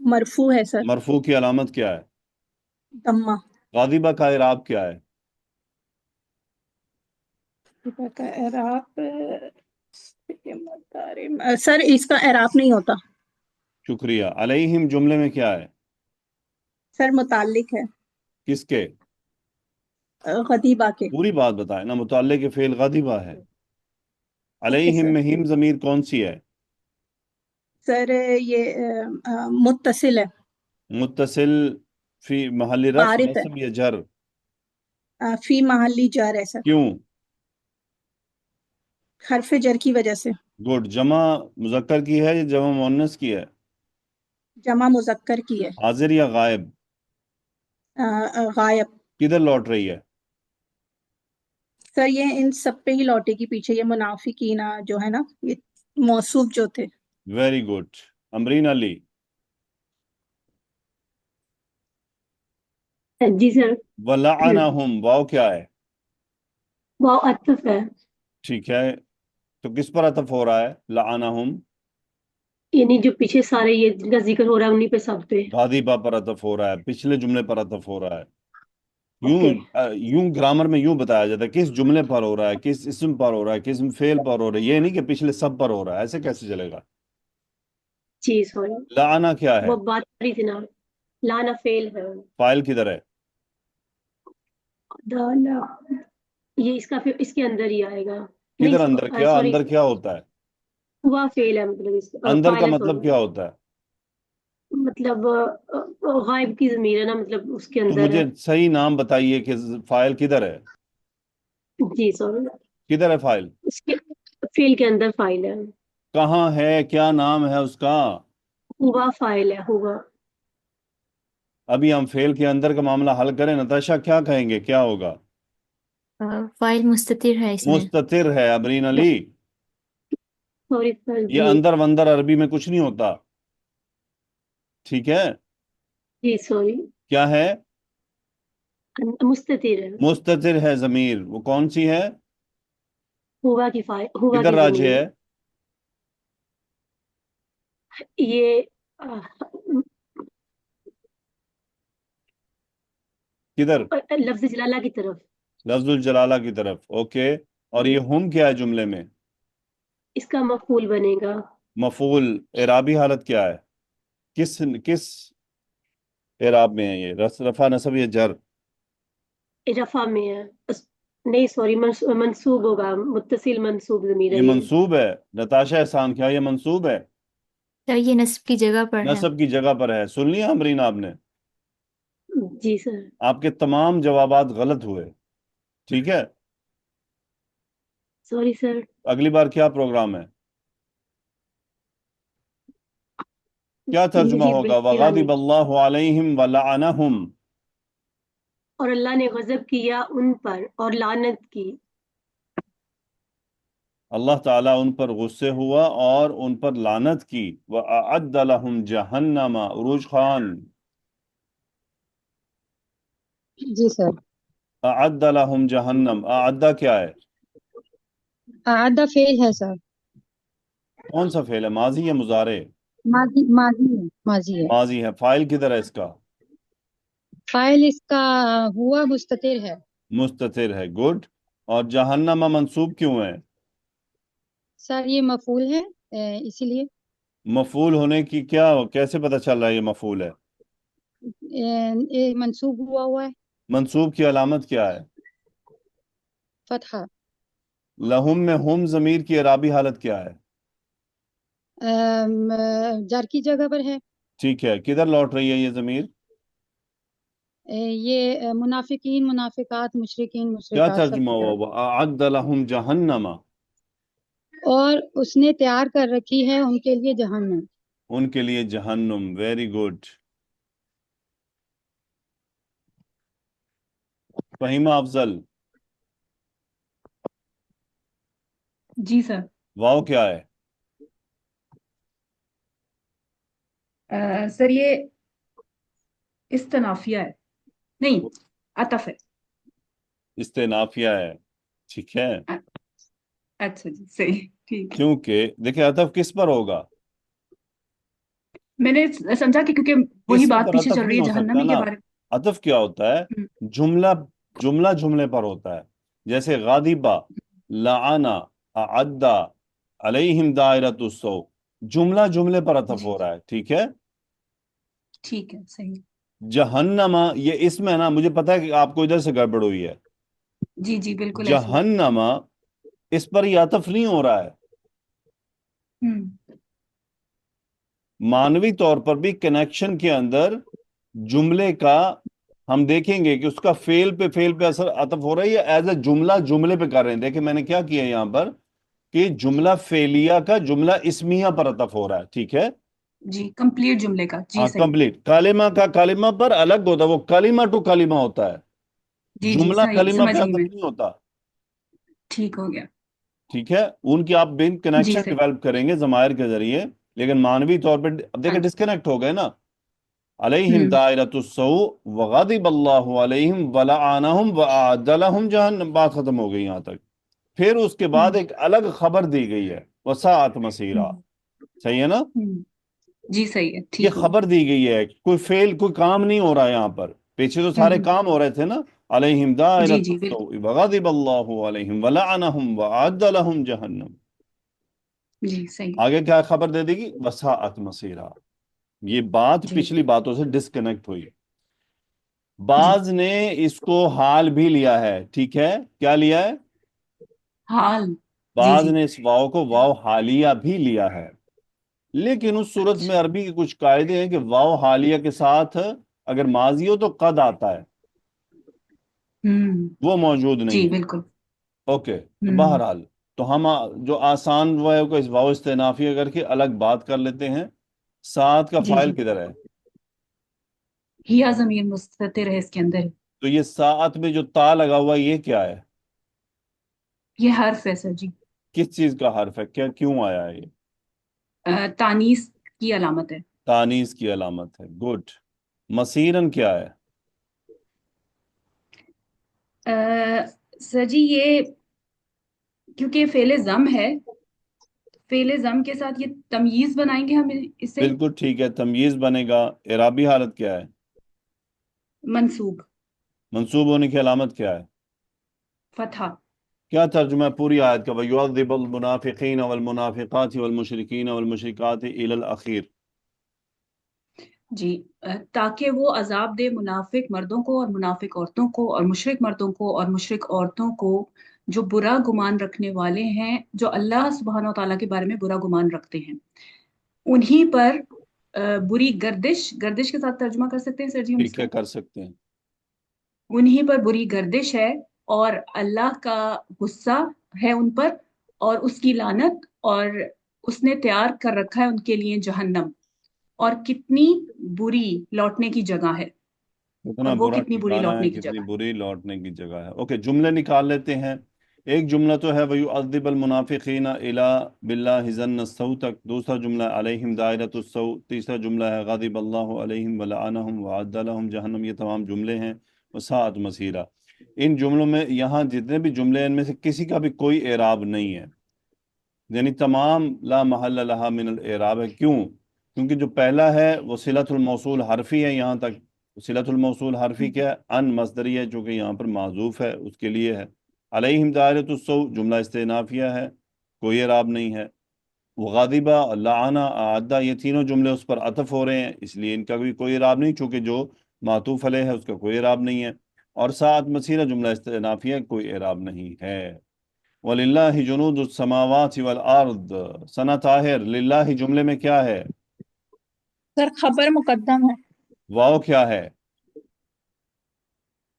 [SPEAKER 17] मरफू है सर।
[SPEAKER 1] मरफू की अलामत क्या है?
[SPEAKER 17] दम्मा।
[SPEAKER 1] गादिबा का इराब क्या है?
[SPEAKER 17] का एराब सर इसका एराब नहीं होता।
[SPEAKER 1] शुक्रिया। अलैहिम जुमले में क्या है?
[SPEAKER 17] सर मुताल्लिक है
[SPEAKER 1] किसके?
[SPEAKER 17] गदीबा के।
[SPEAKER 1] पूरी बात बताए ना, मुताल्लिक के फेल गादिबा है।
[SPEAKER 17] ओके
[SPEAKER 1] अलैहिम
[SPEAKER 17] सर।
[SPEAKER 1] में हिम जमीर कौन सी है?
[SPEAKER 17] सर ये मुत्तसिल है।
[SPEAKER 1] मुत्तसिल फी महल रफ
[SPEAKER 17] मारिफ है।
[SPEAKER 1] नस्ब या जर?
[SPEAKER 17] फी महल्ली जर है सर।
[SPEAKER 1] क्यों?
[SPEAKER 17] हरफ जर की वजह से।
[SPEAKER 1] गुड। जमा मुजक्कर की है या जमा मुअन्नस की है?
[SPEAKER 17] जमा मुजक्कर की है।
[SPEAKER 1] हाजिर या गायब?
[SPEAKER 17] गायब।
[SPEAKER 1] किधर लौट रही है?
[SPEAKER 17] सर ये इन सब पे ही लौटेगी पीछे, ये मुनाफिकीना जो है ना, ये मौसूफ जो थे।
[SPEAKER 1] Very good. अमरीन अली।
[SPEAKER 18] जी सर।
[SPEAKER 1] वलअनहुम, वाव क्या है?
[SPEAKER 18] वाव अतफ है,
[SPEAKER 1] ठीक है, तो किस पर अतफ हो रहा है लअनहुम?
[SPEAKER 18] यानी जो पीछे सारे ये जिनका जिक्र हो रहा है उन्हीं पे सब पे।
[SPEAKER 1] गादिबा पर अतफ हो रहा है, पिछले जुमले पर अतफ हो रहा है।
[SPEAKER 18] ओके।
[SPEAKER 1] यूं ग्रामर में यूं बताया जाता है किस जुमले पर हो रहा है, किस इस्म पर हो रहा है, किस फेल पर हो रहा है, ये नहीं कि पिछले सब पर हो रहा है, ऐसे कैसे चलेगा?
[SPEAKER 18] जी सॉरी,
[SPEAKER 1] लाना क्या है?
[SPEAKER 18] वो बात कर रही थी ना, लाना फेल है।
[SPEAKER 1] फाइल किधर है?
[SPEAKER 18] दाना, ये इसका फिर इसके अंदर ही आएगा। नहीं
[SPEAKER 1] किधर अंदर? क्या
[SPEAKER 18] सॉरी,
[SPEAKER 1] अंदर क्या होता है?
[SPEAKER 18] हुआ फेल है, मतलब इस
[SPEAKER 1] अंदर का
[SPEAKER 18] फाइल है
[SPEAKER 1] मतलब
[SPEAKER 18] सॉरी।
[SPEAKER 1] क्या होता है?
[SPEAKER 18] मतलब गायब की जमीर है ना, मतलब उसके
[SPEAKER 1] तो
[SPEAKER 18] अंदर
[SPEAKER 1] मुझे
[SPEAKER 18] है।
[SPEAKER 1] सही नाम बताइए कि फाइल किधर है?
[SPEAKER 18] जी सॉरी,
[SPEAKER 1] किधर है फाइल?
[SPEAKER 18] इसके फेल के अंदर फाइल है।
[SPEAKER 1] कहाँ है? क्या नाम है उसका?
[SPEAKER 18] हुआ फाइल है, हुआ।
[SPEAKER 1] अभी हम फेल के अंदर का मामला हल करें, नताशा क्या कहेंगे, क्या होगा?
[SPEAKER 8] फाइल मुस्ततिर है इसमें।
[SPEAKER 1] मुस्ततिर है अबरीन अली।
[SPEAKER 18] सॉरी सर
[SPEAKER 1] ये
[SPEAKER 18] जी।
[SPEAKER 1] अंदर वंदर अरबी में कुछ नहीं होता, ठीक है?
[SPEAKER 18] जी सॉरी,
[SPEAKER 1] क्या है?
[SPEAKER 18] मुस्ततिर है।
[SPEAKER 1] मुस्ततिर है जमीर, वो कौन सी है?
[SPEAKER 18] हुआ की फाइल, हुआ
[SPEAKER 1] किधर
[SPEAKER 18] की
[SPEAKER 1] राजे
[SPEAKER 18] जमीर।
[SPEAKER 1] है?
[SPEAKER 18] ये
[SPEAKER 1] किधर?
[SPEAKER 18] लफ्ज जलाला की तरफ।
[SPEAKER 1] लफ्जुल जलाला की तरफ, ओके। और ये हम क्या है जुमले में?
[SPEAKER 18] इसका मफूल बनेगा।
[SPEAKER 1] मफूल। एराबी हालत क्या है? किस किस एराब में है ये? रफा नसब या जर?
[SPEAKER 18] रफा में है नहीं सॉरी, मंसूब होगा, मुत्तसिल मंसूब जमीर
[SPEAKER 1] ये
[SPEAKER 18] है ये।
[SPEAKER 1] मंसूब है। नताशा एहसान, क्या ये मंसूब है?
[SPEAKER 8] तो ये नस्ब की जगह पर है।
[SPEAKER 1] नसब की जगह पर है। सुन लिया अमरीन आपने?
[SPEAKER 18] जी सर।
[SPEAKER 1] आपके तमाम जवाबात गलत हुए, ठीक है?
[SPEAKER 18] Sorry sir.
[SPEAKER 1] अगली बार क्या प्रोग्राम है? क्या तर्जुमा
[SPEAKER 18] जी
[SPEAKER 1] होगा?
[SPEAKER 18] बिल्कुल आने।
[SPEAKER 1] वगादिब अल्लाहु अलैहिम व लअनहुम।
[SPEAKER 18] और अल्लाह ने गजब किया उन पर और लानत की।
[SPEAKER 1] अल्लाह ताला उन पर गुस्से हुआ और उन पर लानत की। व अअद्द लहुम जहन्नमा। उरूज खान।
[SPEAKER 19] जी सर।
[SPEAKER 1] अअद्द लहुम जहन्नम, अअद्दा क्या है?
[SPEAKER 19] आधा फेल है सर।
[SPEAKER 1] कौन सा फेल है, माजी या मुजारे?
[SPEAKER 19] माजी माजी है, माजी है।
[SPEAKER 1] माजी है। फाइल किधर है इसका?
[SPEAKER 19] फाइल इसका हुआ मुस्ततिर है।
[SPEAKER 1] मुस्ततिर है, गुड। और जहन्नमा मंसूब क्यों है?
[SPEAKER 19] सर ये मफूल है, इसीलिए।
[SPEAKER 1] मफूल होने की क्या, कैसे पता चल रहा है ये मफूल है?
[SPEAKER 19] ये मंसूब हुआ है।
[SPEAKER 1] मंसूब की अलामत क्या है?
[SPEAKER 19] फतहा।
[SPEAKER 1] लहुम में हुम जमीर की एराबी हालत क्या है?
[SPEAKER 19] जर की जगह पर है।
[SPEAKER 1] ठीक है, किधर लौट रही है ये जमीर?
[SPEAKER 19] ये मुनाफिकीन मुनाफिकात मुशरिकीन
[SPEAKER 1] क्या
[SPEAKER 19] मुशरिकात सब
[SPEAKER 1] तर्जुमा
[SPEAKER 19] की
[SPEAKER 1] हुआ?
[SPEAKER 19] तरफ।
[SPEAKER 1] अअद्द लहुम जहन्नमा,
[SPEAKER 19] और उसने तैयार कर रखी है उनके लिए जहन्नम।
[SPEAKER 1] उनके लिए जहन्नुम। Very good. फहीमा अफजल,
[SPEAKER 20] जी सर।
[SPEAKER 1] वाव क्या है?
[SPEAKER 20] सर ये इस्तनाफिया है, नहीं अतफ है।
[SPEAKER 1] इस्तेनाफिया है, ठीक है।
[SPEAKER 20] अच्छा जी, सही, ठीक है।
[SPEAKER 1] क्योंकि देखिए अतफ किस पर होगा?
[SPEAKER 20] मैंने समझा कि क्योंकि वही
[SPEAKER 1] किसी
[SPEAKER 20] बात
[SPEAKER 1] पर
[SPEAKER 20] पीछे
[SPEAKER 1] अतफ
[SPEAKER 20] चल
[SPEAKER 1] नहीं
[SPEAKER 20] रही है
[SPEAKER 1] हो सकता
[SPEAKER 20] जहन्नमी के
[SPEAKER 1] ना।
[SPEAKER 20] बारे
[SPEAKER 1] अतफ क्या होता है?
[SPEAKER 20] में।
[SPEAKER 1] जुमला जुमला जुमले पर होता है। जैसे गादिबा, लाना, अद्दा, अलैहिम दायरतुस्सौ, जुमला जुमले पर अतफ हो रहा है, ठीक है।
[SPEAKER 20] ठीक है, सही।
[SPEAKER 1] जहन्नमा ये इसमें ना, मुझे पता है कि आपको इधर से गड़बड़ हुई है।
[SPEAKER 20] जी जी, बिल्कुल ऐसे ही।
[SPEAKER 1] जहन्नमा इस पर ये अतफ नहीं हो रहा है।
[SPEAKER 20] हम्म
[SPEAKER 1] मानवी तौर पर भी कनेक्शन के अंदर जुमले का हम देखेंगे कि उसका फेल पे असर अतफ हो रहा है या एज ए जुमला जुमले पे कर रहे हैं। देखिए मैंने क्या किया यहां पर कि जुमला फेलिया का जुमला इस्मिया पर अतफ हो रहा है, ठीक है।
[SPEAKER 20] जी, कंप्लीट जुमले का, जी
[SPEAKER 1] हाँ
[SPEAKER 20] सही।
[SPEAKER 1] कंप्लीट। कालिमा का कालिमा पर अलग होता है, वो कालिमा टू कालिमा होता है।
[SPEAKER 20] जी जी,
[SPEAKER 1] जुमला
[SPEAKER 20] सही,
[SPEAKER 1] कालिमा
[SPEAKER 20] समझ
[SPEAKER 1] पे
[SPEAKER 20] गई
[SPEAKER 1] अतफ
[SPEAKER 20] मैं।
[SPEAKER 1] नहीं होता,
[SPEAKER 20] ठीक हो गया।
[SPEAKER 1] ठीक है। उनकी आप बिन
[SPEAKER 20] जी
[SPEAKER 1] कनेक्शन
[SPEAKER 20] सही।
[SPEAKER 1] डेवलप करेंगे जमायर के जरिए, लेकिन मानवी तौर पर अब देखिए
[SPEAKER 20] हाँ।
[SPEAKER 1] डिस्कनेक्ट हो गए ना। अलैहिम
[SPEAKER 20] हम्म
[SPEAKER 1] दायरतुस्सौ वग़ज़िबल्लाहु अलैहिम वलअनहुम वअअद्द लहुम जहन्नम। बात खत्म हो गई यहां तक। फिर उसके बाद
[SPEAKER 20] हम्म
[SPEAKER 1] एक अलग खबर दी गई है, वसाअत मसीरा।
[SPEAKER 20] हम्म
[SPEAKER 1] सही है ना?
[SPEAKER 20] हम्म, जी सही है,
[SPEAKER 1] ये
[SPEAKER 20] ठीक हो
[SPEAKER 1] खबर
[SPEAKER 20] गया।
[SPEAKER 1] दी गई है, कोई काम नहीं हो रहा है यहाँ पर। पीछे तो सारे
[SPEAKER 20] हम्म,
[SPEAKER 1] काम हो रहे थे ना। अलैहिम
[SPEAKER 20] जी जी
[SPEAKER 1] दायरतुस्सौ
[SPEAKER 20] बिल्कुल।
[SPEAKER 1] वग़ज़िबल्लाहु अलैहिम वलअनहुम वअद्द लहुम जहन्नम।
[SPEAKER 20] जी सही।
[SPEAKER 1] आगे क्या खबर दे देगी? वसाअत मसीरा। ये बात
[SPEAKER 20] जी
[SPEAKER 1] पिछली बातों से डिस्कनेक्ट हुई।
[SPEAKER 20] जी,
[SPEAKER 1] बाज ने इसको हाल भी लिया है, ठीक है। क्या लिया है?
[SPEAKER 20] हाल। जी
[SPEAKER 1] बाज
[SPEAKER 20] जी।
[SPEAKER 1] ने इस वाव को वाव हालिया भी लिया है। लेकिन उस सूरत में
[SPEAKER 20] अच्छा।
[SPEAKER 1] अरबी के कुछ कायदे हैं कि वाव हालिया के साथ अगर माजी हो तो कद आता है,
[SPEAKER 20] हम्म
[SPEAKER 1] वो मौजूद नहीं
[SPEAKER 20] जी
[SPEAKER 1] है।
[SPEAKER 20] बिल्कुल।
[SPEAKER 1] ओके, तो
[SPEAKER 20] हम्म
[SPEAKER 1] बहरहाल तो हम जो आसान वाव को इस वाव इस्तेनाफिया करके अलग बात कर लेते हैं। साथ का
[SPEAKER 20] जी
[SPEAKER 1] फाइल
[SPEAKER 20] जी,
[SPEAKER 1] किधर है?
[SPEAKER 20] हिया ज़मीर मुस्ततिर है इसके अंदर।
[SPEAKER 1] तो ये साथ में जो ता लगा हुआ है, ये क्या है?
[SPEAKER 20] ये हर्फ है सर जी।
[SPEAKER 1] किस चीज का हर्फ है? क्या क्यों आया है ये?
[SPEAKER 20] तानीस की अलामत है।
[SPEAKER 1] तानीस की अलामत है। गुड। मसीरन क्या है?
[SPEAKER 20] सर जी ये क्योंकि फेले जम है, फेले जम के साथ ये तमयीज बनाएंगे हम इसे।
[SPEAKER 1] बिल्कुल ठीक है, तमयीज बनेगा। इराबी हालत क्या है?
[SPEAKER 20] मंसूब।
[SPEAKER 1] मंसूब होने की अलामत क्या है?
[SPEAKER 20] फतहा।
[SPEAKER 1] क्या तर्जुमा है पूरी आयत का? वयुअज़्ज़िबुल मुनाफिकीन वल मुनाफिकात वल मुशरिकीन वल मुशरिकात इलल आखिर।
[SPEAKER 20] जी, ताकि वो अजाब दे मुनाफिक मर्दों को और मुनाफिक औरतों को और मुशरिक मर्दों को और मुशरिक औरतों को जो बुरा गुमान रखने वाले हैं, जो अल्लाह सुब्हानो तआला के बारे में बुरा गुमान रखते हैं, उन्हीं पर बुरी गर्दिश, गर्दिश के साथ तर्जुमा कर सकते हैं सर जी हम
[SPEAKER 1] ठीक है,
[SPEAKER 20] इसका।
[SPEAKER 1] कर सकते हैं।
[SPEAKER 20] उन्हीं पर बुरी गर्दिश है और अल्लाह का गुस्सा है उन पर और उसकी लानत, और उसने तैयार कर रखा है उनके लिए जहन्नम, और कितनी बुरी लौटने की जगह है,
[SPEAKER 1] कितना
[SPEAKER 20] और वो
[SPEAKER 1] बुरा
[SPEAKER 20] कितनी बुरी
[SPEAKER 1] ठिकाना है,
[SPEAKER 20] लौटने की
[SPEAKER 1] कितनी
[SPEAKER 20] जगह है।
[SPEAKER 1] बुरी लौटने की जगह है। ओके, जुमले निकाल लेते हैं। एक जुमला तो है वयुअज़्ज़िबुल मुनाफिकीना इला बिल्लाहि ज़न्नस्सौ तक। दूसरा जुमला अलैहिम दायरतुस्सौ। तीसरा जुमला है ग़ज़िबल्लाहु अलैहिम वलअनहुम वअद्द लहुम जहन्नम। ये तमाम जुमले हैं। वसाअत मसीरा। इन जुमलों में यहाँ जितने भी जुमले हैं, इनमें से किसी का भी कोई एराब नहीं है, यानी तमाम ला महल्ल लहा मिनल एराब है। क्यों? क्योंकि जो पहला है वो सिलतुल मौसूल हरफी है। यहाँ तक सिलतुल मौसूल हरफी क्या है? अन मसदरी है, जो कि यहाँ पर माजूफ है, उसके लिए है। अलैहिम दायरतुस्सौ जुमला इस्तेनाफिया है, कोई एराब नहीं है। गादिबा, लाना, आदा, ये तीनों जुमले उस पर अतफ हो रहे हैं, इसलिए इनका भी कोई इराब नहीं, चूंकि जो मातूफ अलैह है उसका कोई इराब नहीं है। और साथ मसीरा जुमला इस्तेनाफिया, कोई इराब नहीं है। वलिल्लाहि जुनूदुस समावाति वल अर्द। सना ताहिर, लिल्लाहि जुमले में क्या है?
[SPEAKER 17] सर खबर मुकद्दम है।
[SPEAKER 1] वाव क्या है?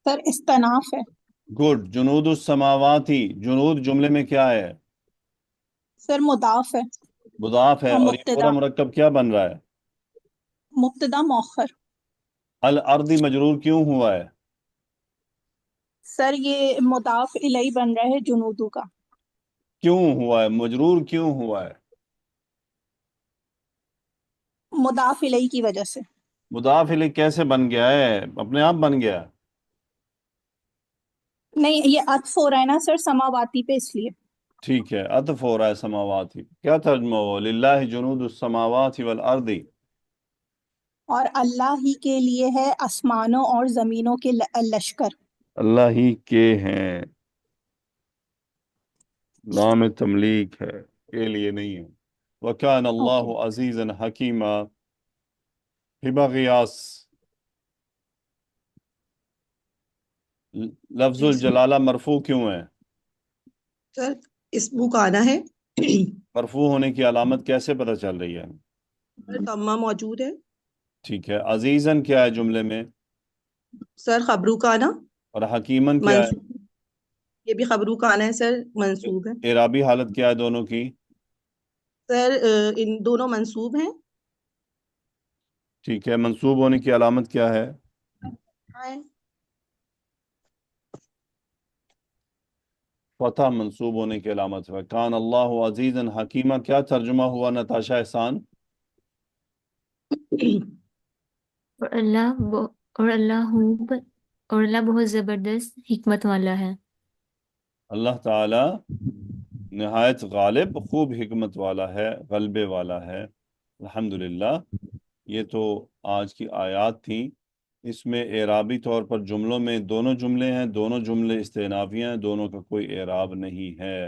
[SPEAKER 17] सर इस्तनाफ है।
[SPEAKER 1] गुड। जुनूद السماواتی، जुनूद जुमले में क्या है?
[SPEAKER 17] सर मुदाफ है
[SPEAKER 1] मुदाफ है।
[SPEAKER 17] और
[SPEAKER 1] और ये पूरा
[SPEAKER 17] मुब्तदा
[SPEAKER 1] मुरक्कब क्या बन रहा है?
[SPEAKER 17] मुब्तदा मौखर।
[SPEAKER 1] अल अर्दी मजरूर क्यों हुआ है?
[SPEAKER 17] सर ये मुदाफ इलई बन रहा है जुनूदू का।
[SPEAKER 1] क्यों हुआ है मजरूर, क्यों हुआ है?
[SPEAKER 17] मुदाफ इलई की वजह से।
[SPEAKER 1] मुदाफ इलैह कैसे बन गया है? अपने आप बन गया?
[SPEAKER 17] नहीं, ये अत्फ हो रहा है ना सर समावाती पे, इसलिए।
[SPEAKER 1] ठीक है, अतफ हो रहा है समावाती। क्या तर्जुमा हुआ? लिल्लाहि जुनूदुस समावाति वल अर्दी।
[SPEAKER 17] और अल्लाह ही के लिए है आसमानों और जमीनों के लश्कर।
[SPEAKER 1] अल्लाह ही के हैं, नाम तमलीक है, के लिए नहीं है। वकान अल्लाहु अजीजन हकीमा। हिबा गियास, लफ्जुल जलाला मरफू क्यों है?
[SPEAKER 11] सर इस्मु काना है।
[SPEAKER 1] मरफू होने की अलामत कैसे पता चल रही है?
[SPEAKER 11] सर तम्मा मौजूद है।
[SPEAKER 1] ठीक है। अजीजन क्या है जुमले में?
[SPEAKER 11] सर खबरू काना।
[SPEAKER 1] और हकीमन क्या है?
[SPEAKER 11] मंसूब, ये भी खबरू काना है सर, मंसूब है।
[SPEAKER 1] एराबी हालत क्या है दोनों की?
[SPEAKER 11] सर इन दोनों मंसूब हैं।
[SPEAKER 1] ठीक है। मंसूब होने की अलामत क्या है? फतह मंसूब होने की अलामत है। कान अल्लाह अजीजन हकीमा क्या तर्जुमा हुआ नताशा एहसान?
[SPEAKER 8] और अल्लाह बहुत ज़बरदस्त हिकमत वाला है।
[SPEAKER 1] अल्लाह ताला नहायत गालिब खूब हिकमत वाला है, गलबे वाला है। अल्हम्दुलिल्लाह। ये तो आज की आयत थी। इसमें एराबी तौर पर जुमलों में दोनों जुमले हैं, दोनों जुमले इस्तेनाफियाँ हैं, दोनों का कोई एराब नहीं है।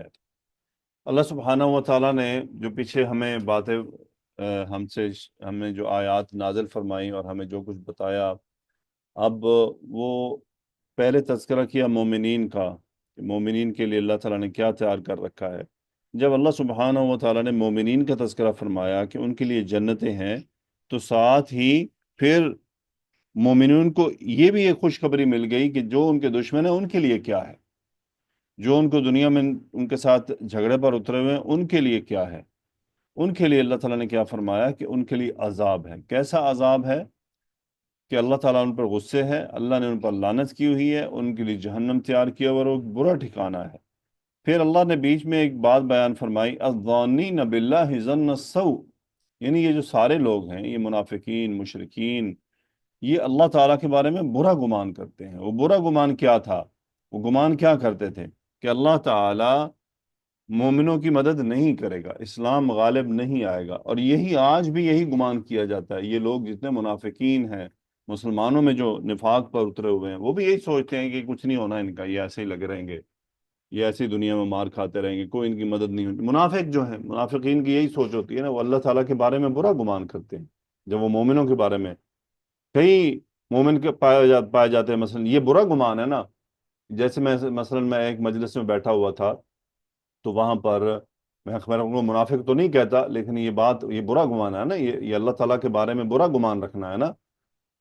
[SPEAKER 1] अल्लाह सुब्हानहू व तआला ने जो पीछे हमें बातें हमें जो आयत नाज़िल फरमाई और हमें जो कुछ बताया, अब वो पहले तज़किरा किया मोमिनीन का, कि मोमिनीन के लिए अल्लाह ताला ने क्या तैयार कर रखा है। जब अल्लाह सुब्हानहू व तआला ने मोमिनीन का तज़किरा फरमाया कि उनके लिए जन्नतें हैं, तो साथ ही फिर मोमिनीन को ये भी एक खुशखबरी मिल गई कि जो उनके दुश्मन है उनके लिए क्या है, जो उनको दुनिया में उनके साथ झगड़े पर उतरे हुए हैं उनके लिए क्या है। उनके लिए अल्लाह ताला ने क्या फरमाया कि उनके लिए अजाब है। कैसा अजाब है? कि अल्लाह ताला उन पर गुस्से है, अल्लाह ने उन पर लानत की हुई है, उनके लिए जहन्नम तैयार किया और वो बुरा ठिकाना है। फिर अल्लाह ने बीच में एक बात बयान फरमाई, अज़्ज़ान्नीन बिल्लाहि ज़न्न सऊ, यानी ये जो सारे लोग हैं, ये मुनाफिकीन मुशरिकीन, ये अल्लाह ताला के बारे में बुरा गुमान करते हैं। वो बुरा गुमान क्या था? वो गुमान क्या करते थे? कि अल्लाह ताला मोमिनों की मदद नहीं करेगा, इस्लाम गालिब नहीं आएगा। और यही आज भी यही गुमान किया जाता है। ये लोग जितने मुनाफिकीन हैं, मुसलमानों में जो निफाक पर उतरे हुए हैं, वो भी यही सोचते हैं कि कुछ नहीं होना इनका, ये ऐसे ही लगे रहेंगे, ये ऐसी दुनिया में मार खाते रहेंगे, कोई इनकी मदद नहीं होती। मुनाफिक जो है, मुनाफिकीन की यही सोच होती है ना, वो अल्लाह ताला के बारे में बुरा गुमान करते हैं। जब वो मोमिनों के बारे में, कई मोमिन के पाए जाते हैं, मसलन ये बुरा गुमान है ना। जैसे मैं एक मजलिस में बैठा हुआ था, तो वहां पर मैं को मुनाफिक तो नहीं कहता, लेकिन ये बुरा गुमान है ना, ये अल्लाह ताला के बारे में बुरा गुमान रखना है ना।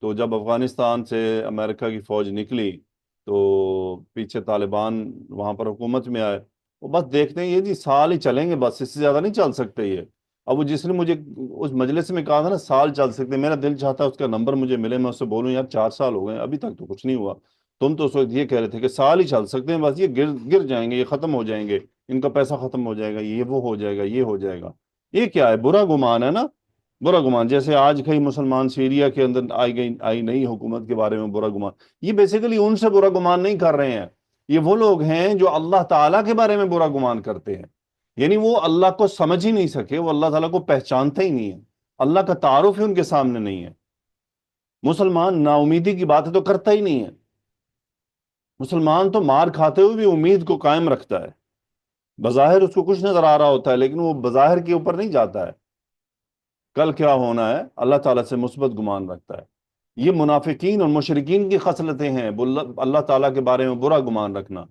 [SPEAKER 1] तो जब अफगानिस्तान से अमेरिका की फौज निकली, तो पीछे तालिबान वहां पर हुकूमत में आए, वो बस देखते हैं ये जी साल ही चलेंगे, बस इससे ज्यादा नहीं चल सकते ये। अब वो जिसने मुझे उस मजलिस में कहा था ना साल चल सकते, मेरा दिल चाहता है उसका नंबर मुझे मिले, मैं उससे बोलूं यार 4 साल हो गए अभी तक तो कुछ नहीं हुआ, तुम तो उस वक्त ये कह रहे थे कि साल ही चल सकते हैं, बस ये गिर जाएंगे, ये खत्म हो जाएंगे, इनका पैसा खत्म हो जाएगा, ये वो हो जाएगा, ये हो जाएगा। ये क्या है? बुरा गुमान है ना, बुरा गुमान। जैसे आज कई मुसलमान सीरिया के अंदर आई नई हुकूमत के बारे में बुरा गुमान, ये बेसिकली उनसे बुरा गुमान नहीं कर रहे हैं, ये वो लोग हैं जो अल्लाह ताला के बारे में बुरा गुमान करते हैं। यानी वो अल्लाह को समझ ही नहीं सके, वो अल्लाह ताला को पहचानते ही नहीं है, अल्लाह का तारुफ ही उनके सामने नहीं है। मुसलमान नाउमीदी की बातें तो करता ही नहीं है। मुसलमान तो मार खाते हुए भी उम्मीद को कायम रखता है। बज़ाहिर उसको कुछ नजर आ रहा होता है, लेकिन वो बज़ाहिर के ऊपर नहीं जाता है, कल क्या होना है अल्लाह ताला से मुस्बत गुमान रखता है। ये मुनाफिकीन और मुशरिकीन की खसलतें हैं, अल्लाह ताला के बारे में बुरा गुमान रखना।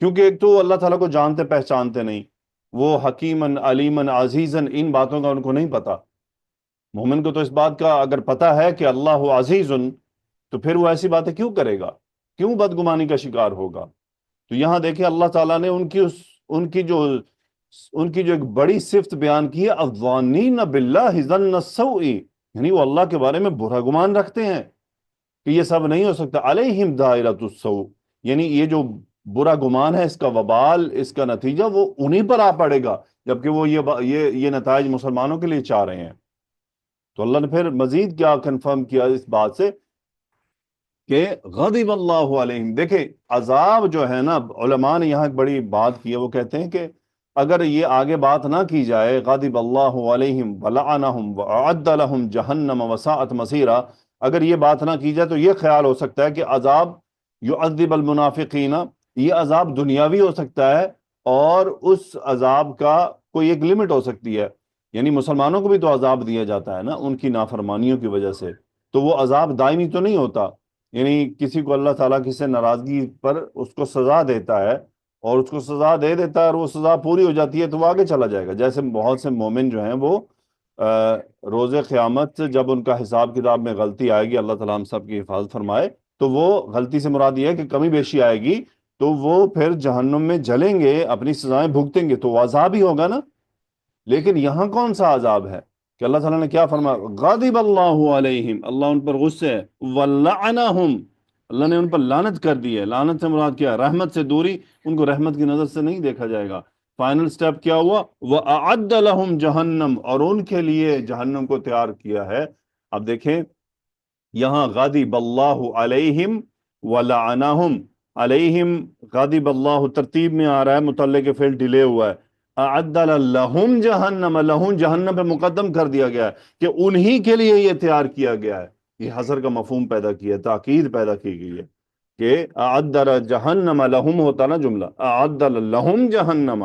[SPEAKER 1] क्योंकि एक तो अल्लाह ताला को जानते पहचानते नहीं, वो हकीमन अलीमन अजीजन, इन बातों का उनको नहीं पता। मोमिन को तो इस बात का अगर पता है कि अल्लाह अजीजुन, تو پھر وہ ایسی باتیں کیوں کرے گا، کیوں بدگمانی کا شکار ہوگا؟ تو یہاں دیکھیں اللہ تعالیٰ نے ان کی جو ایک بڑی صفت بیان کی ہے، الظانین باللہ ظن السوء، یعنی وہ اللہ کے بارے میں برا گمان رکھتے ہیں کہ یہ سب نہیں ہو سکتا. علیہم دائرۃ السوء، یعنی یہ جو برا گمان ہے، اس کا وبال، اس کا نتیجہ وہ انہی پر آ پڑے گا، جبکہ وہ یہ نتائج مسلمانوں کے لیے چاہ رہے ہیں. تو اللہ نے پھر مزید کیا کنفرم کیا اس بات سے کہ غضب اللہ علیہم. دیکھیں عذاب جو ہے نا، علماء نے یہاں ایک بڑی بات کی ہے، وہ کہتے ہیں کہ اگر یہ آگے بات نہ کی جائے غضب اللہ علیہم ولعنہم وأعد لہم جہنم وساءت مصیرا، اگر یہ بات نہ کی جائے تو یہ خیال ہو سکتا ہے کہ عذاب یعذب المنافقین، یہ عذاب دنیاوی ہو سکتا ہے، اور اس عذاب کا کوئی ایک لمٹ ہو سکتی ہے. یعنی مسلمانوں کو بھی تو عذاب دیا جاتا ہے نا ان کی نافرمانیوں کی وجہ سے، تو وہ عذاب دائمی تو نہیں ہوتا. یعنی کسی کو اللہ تعالیٰ کسی ناراضگی پر اس کو سزا دیتا ہے، اور اس کو سزا دے دیتا ہے، اور وہ سزا پوری ہو جاتی ہے تو وہ آگے چلا جائے گا. جیسے بہت سے مومن جو ہیں وہ روز قیامت جب ان کا حساب کتاب میں غلطی آئے گی، اللہ تعالیٰ ہم سب کی حفاظت فرمائے، تو وہ غلطی سے مراد یہ ہے کہ کمی بیشی آئے گی، تو وہ پھر جہنم میں جلیں گے، اپنی سزائیں بھگتیں گے، تو وہ عذاب ہی ہوگا نا. لیکن یہاں کون سا عذاب ہے کہ اللہ تعالیٰ نے کیا فرمایا؟ غضب اللہ علیہم، اللہ ان پر غصے ہے، ولعنہم، اللہ نے ان پر لعنت کر دی ہے. لعنت سے مراد کیا ہے؟ رحمت سے دوری، ان کو رحمت کی نظر سے نہیں دیکھا جائے گا. فائنل سٹیپ کیا ہوا؟ وَأَعَدَّ لَهُمْ جَهَنَّمْ، اور ان کے لیے جہنم کو تیار کیا ہے. اب دیکھیں یہاں غضب اللہ علیہم ولعنہم، علیہم غضب اللہ ترتیب میں آ رہا ہے، متعلق فعل ڈیلے ہوا ہے. اعد لہم جہنم، لہم جہنم پہ مقدم کر دیا گیا ہے کہ انہی کے لیے یہ تیار کیا گیا ہے. یہ حصر کا مفہوم پیدا کیا ہے، تاکید پیدا کی گئی ہے کہ اعد جہنم لہم ہوتا نا جملہ، اعد لہم جہنم.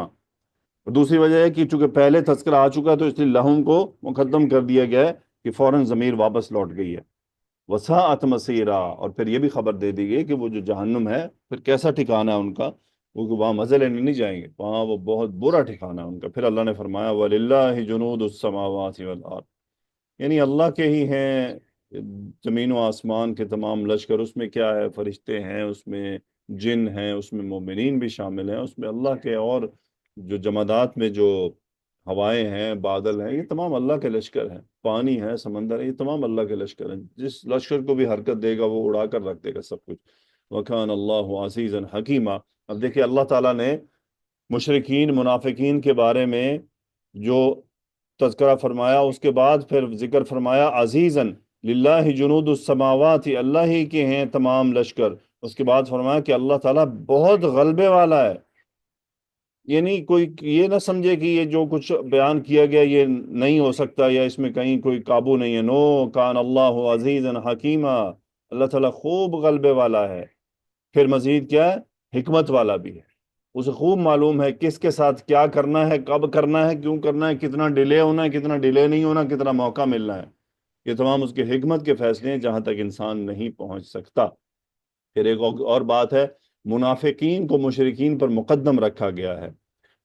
[SPEAKER 1] دوسری وجہ ہے کہ چونکہ پہلے تذکرہ آ چکا ہے تو اس لیے لہم کو مقدم کر دیا گیا ہے کہ فوراً ضمیر واپس لوٹ گئی ہے. وساءت مصیرا، اور پھر یہ بھی خبر دے دی گئی کہ وہ جو جہنم ہے پھر کیسا ٹھکانہ ہے ان کا، وہ کہ وہاں مزے لینے نہیں جائیں گے، وہاں وہ بہت برا ٹھکانہ ہے ان کا. پھر اللہ نے فرمایا وَلِلَّهِ جُنُودُ السَّمَاوَاتِ وَالْأَرْضِ، یعنی اللہ کے ہی ہیں زمین و آسمان کے تمام لشکر. اس میں کیا ہے؟ فرشتے ہیں، اس میں جن ہیں، اس میں مومنین بھی شامل ہیں، اس میں اللہ کے اور جو جمادات میں جو ہوائیں ہیں، بادل ہیں، یہ تمام اللہ کے لشکر ہیں. پانی ہے، سمندر ہے، یہ تمام اللہ کے لشکر ہیں. جس لشکر کو بھی حرکت دے گا وہ اڑا کر رکھ دے گا سب کچھ. وَكَانَ اللَّهُ عَزِيزًا حَكِيمًا. اب دیکھیں اللہ تعالیٰ نے مشرکین منافقین کے بارے میں جو تذکرہ فرمایا، اس کے بعد پھر ذکر فرمایا عزیزاً للہ جنود السماوات، اللہ ہی کے ہیں تمام لشکر. اس کے بعد فرمایا کہ اللہ تعالیٰ بہت غلبے والا ہے. یعنی کوئی یہ نہ سمجھے کہ یہ جو کچھ بیان کیا گیا یہ نہیں ہو سکتا یا اس میں کہیں کوئی قابو نہیں ہے. نو، کان اللہ عزیزاً حکیما، اللہ تعالیٰ خوب غلبے والا ہے. پھر مزید کیا ہے؟ حکمت والا بھی ہے. اسے خوب معلوم ہے کس کے ساتھ کیا کرنا ہے، کب کرنا ہے، کیوں کرنا ہے، کتنا ڈیلے ہونا ہے، کتنا ڈیلے نہیں ہونا، کتنا موقع ملنا ہے. یہ تمام اس کی حکمت کے فیصلے ہیں جہاں تک انسان نہیں پہنچ سکتا. پھر ایک اور بات ہے، منافقین کو مشرکین پر مقدم رکھا گیا ہے.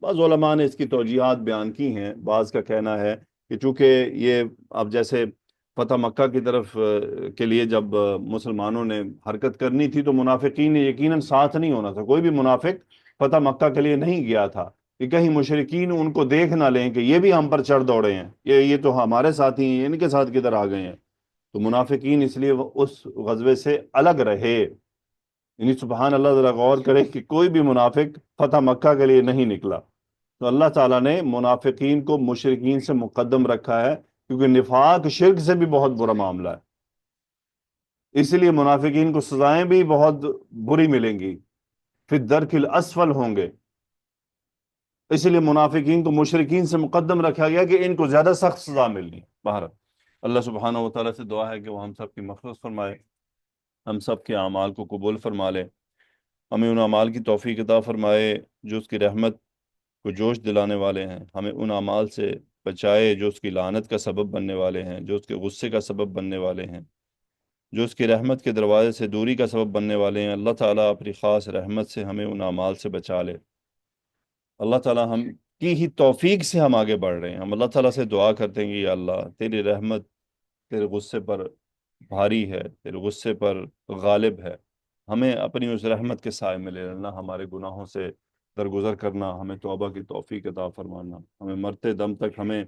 [SPEAKER 1] بعض علماء نے اس کی توجیحات بیان کی ہیں. بعض کا کہنا ہے کہ چونکہ یہ اب جیسے فتح مکہ کی طرف کے لیے جب مسلمانوں نے حرکت کرنی تھی تو منافقین نے یقیناً ساتھ نہیں ہونا تھا. کوئی بھی منافق فتح مکہ کے لیے نہیں گیا تھا کہ کہیں مشرکین ان کو دیکھ نہ لیں کہ یہ بھی ہم پر چڑھ دوڑے ہیں، یہ تو ہمارے ساتھ ہی ہیں، ان کے ساتھ کدھر آ گئے ہیں. تو منافقین اس لیے اس غزوے سے الگ رہے. یعنی سبحان اللہ، ذرا غور کرے کہ کوئی بھی منافق فتح مکہ کے لیے نہیں نکلا. تو اللہ تعالیٰ نے منافقین کو مشرکین سے مقدم رکھا ہے کیونکہ نفاق شرک سے بھی بہت برا معاملہ ہے. اس لیے منافقین کو سزائیں بھی بہت بری ملیں گی، فی الدرک الاسفل ہوں گے. اس لیے منافقین کو مشرکین سے مقدم رکھا گیا کہ ان کو زیادہ سخت سزا ملنی. بہرحال اللہ سبحانہ و تعالیٰ سے دعا ہے کہ وہ ہم سب کی مغفرت فرمائے، ہم سب کے اعمال کو قبول فرما لے، ہمیں ان اعمال کی توفیق عطا فرمائے جو اس کی رحمت کو جوش دلانے والے ہیں، ہمیں ان اعمال سے بچائے جو اس کی لعنت کا سبب بننے والے ہیں، جو اس کے غصے کا سبب بننے والے ہیں، جو اس کی رحمت کے دروازے سے دوری کا سبب بننے والے ہیں. اللہ تعالیٰ اپنی خاص رحمت سے ہمیں ان اعمال سے بچا لے. اللہ تعالیٰ ہم کی ہی توفیق سے ہم آگے بڑھ رہے ہیں. ہم اللہ تعالیٰ سے دعا کرتے ہیں کہ یا اللہ تیری رحمت تیرے غصے پر بھاری ہے، تیرے غصے پر غالب ہے، ہمیں اپنی اس رحمت کے سائے میں لے لینا، ہمارے گناہوں سے درگزر کرنا، ہمیں توبہ کی توفیق عطا فرمانا، ہمیں مرتے دم تک ہمیں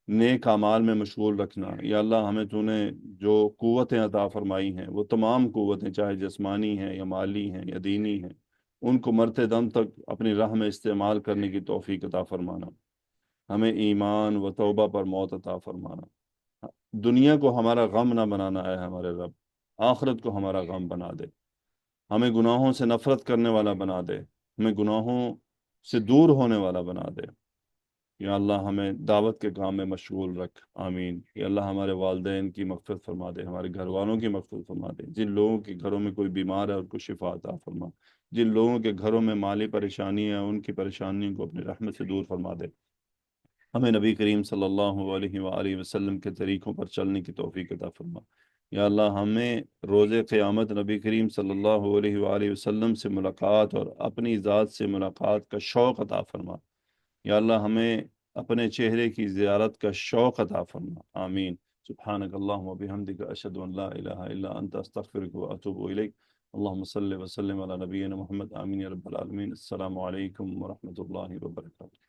[SPEAKER 1] نیک اعمال میں مشغول رکھنا۔ یا اللہ ہمیں تو نے جو قوتیں عطا فرمائی ہیں، وہ تمام قوتیں چاہے جسمانی ہیں یا مالی ہیں یا دینی ہیں، ان کو مرتے دم تک اپنی راہ میں استعمال کرنے کی توفیق عطا فرمانا، ہمیں ایمان و توبہ پر موت عطا فرمانا، دنیا کو ہمارا غم نہ بنانا ہے ہمارے رب، آخرت کو ہمارا غم بنا دے، ہمیں گناہوں سے نفرت کرنے والا بنا دے، ہمیں گناہوں سے دور ہونے والا بنا دے۔ یا اللہ ہمیں دعوت کے کام میں مشغول رکھ، آمین۔ یا اللہ ہمارے والدین کی مغفرت فرما دے، ہمارے گھر والوں کی مغفرت فرما دے، جن لوگوں کے گھروں میں کوئی بیمار ہے ان کو شفا عطا فرما، جن لوگوں کے گھروں میں مالی پریشانی ہے ان کی پریشانیوں کو اپنی رحمت سے دور فرما دے، ہمیں نبی کریم صلی اللہ علیہ وآلہ وسلم کے طریقوں پر چلنے کی توفیق عطا فرما۔ یا اللہ ہمیں روز قیامت نبی کریم صلی اللہ علیہ وآلہ وسلم سے ملاقات اور اپنی ذات سے ملاقات کا شوق عطا فرما۔ یا اللہ ہمیں اپنے چہرے کی زیارت کا شوق عطا فرما، آمین۔ سبحانک اللہم و بحمدک، اشہد ان لا الہ الا انت، استغفرک و اتوب الیک۔ اللہم صلی وسلم علی نبینا محمد، آمین یا رب العالمین۔ السلام علیکم ورحمۃ اللہ وبرکاتہ۔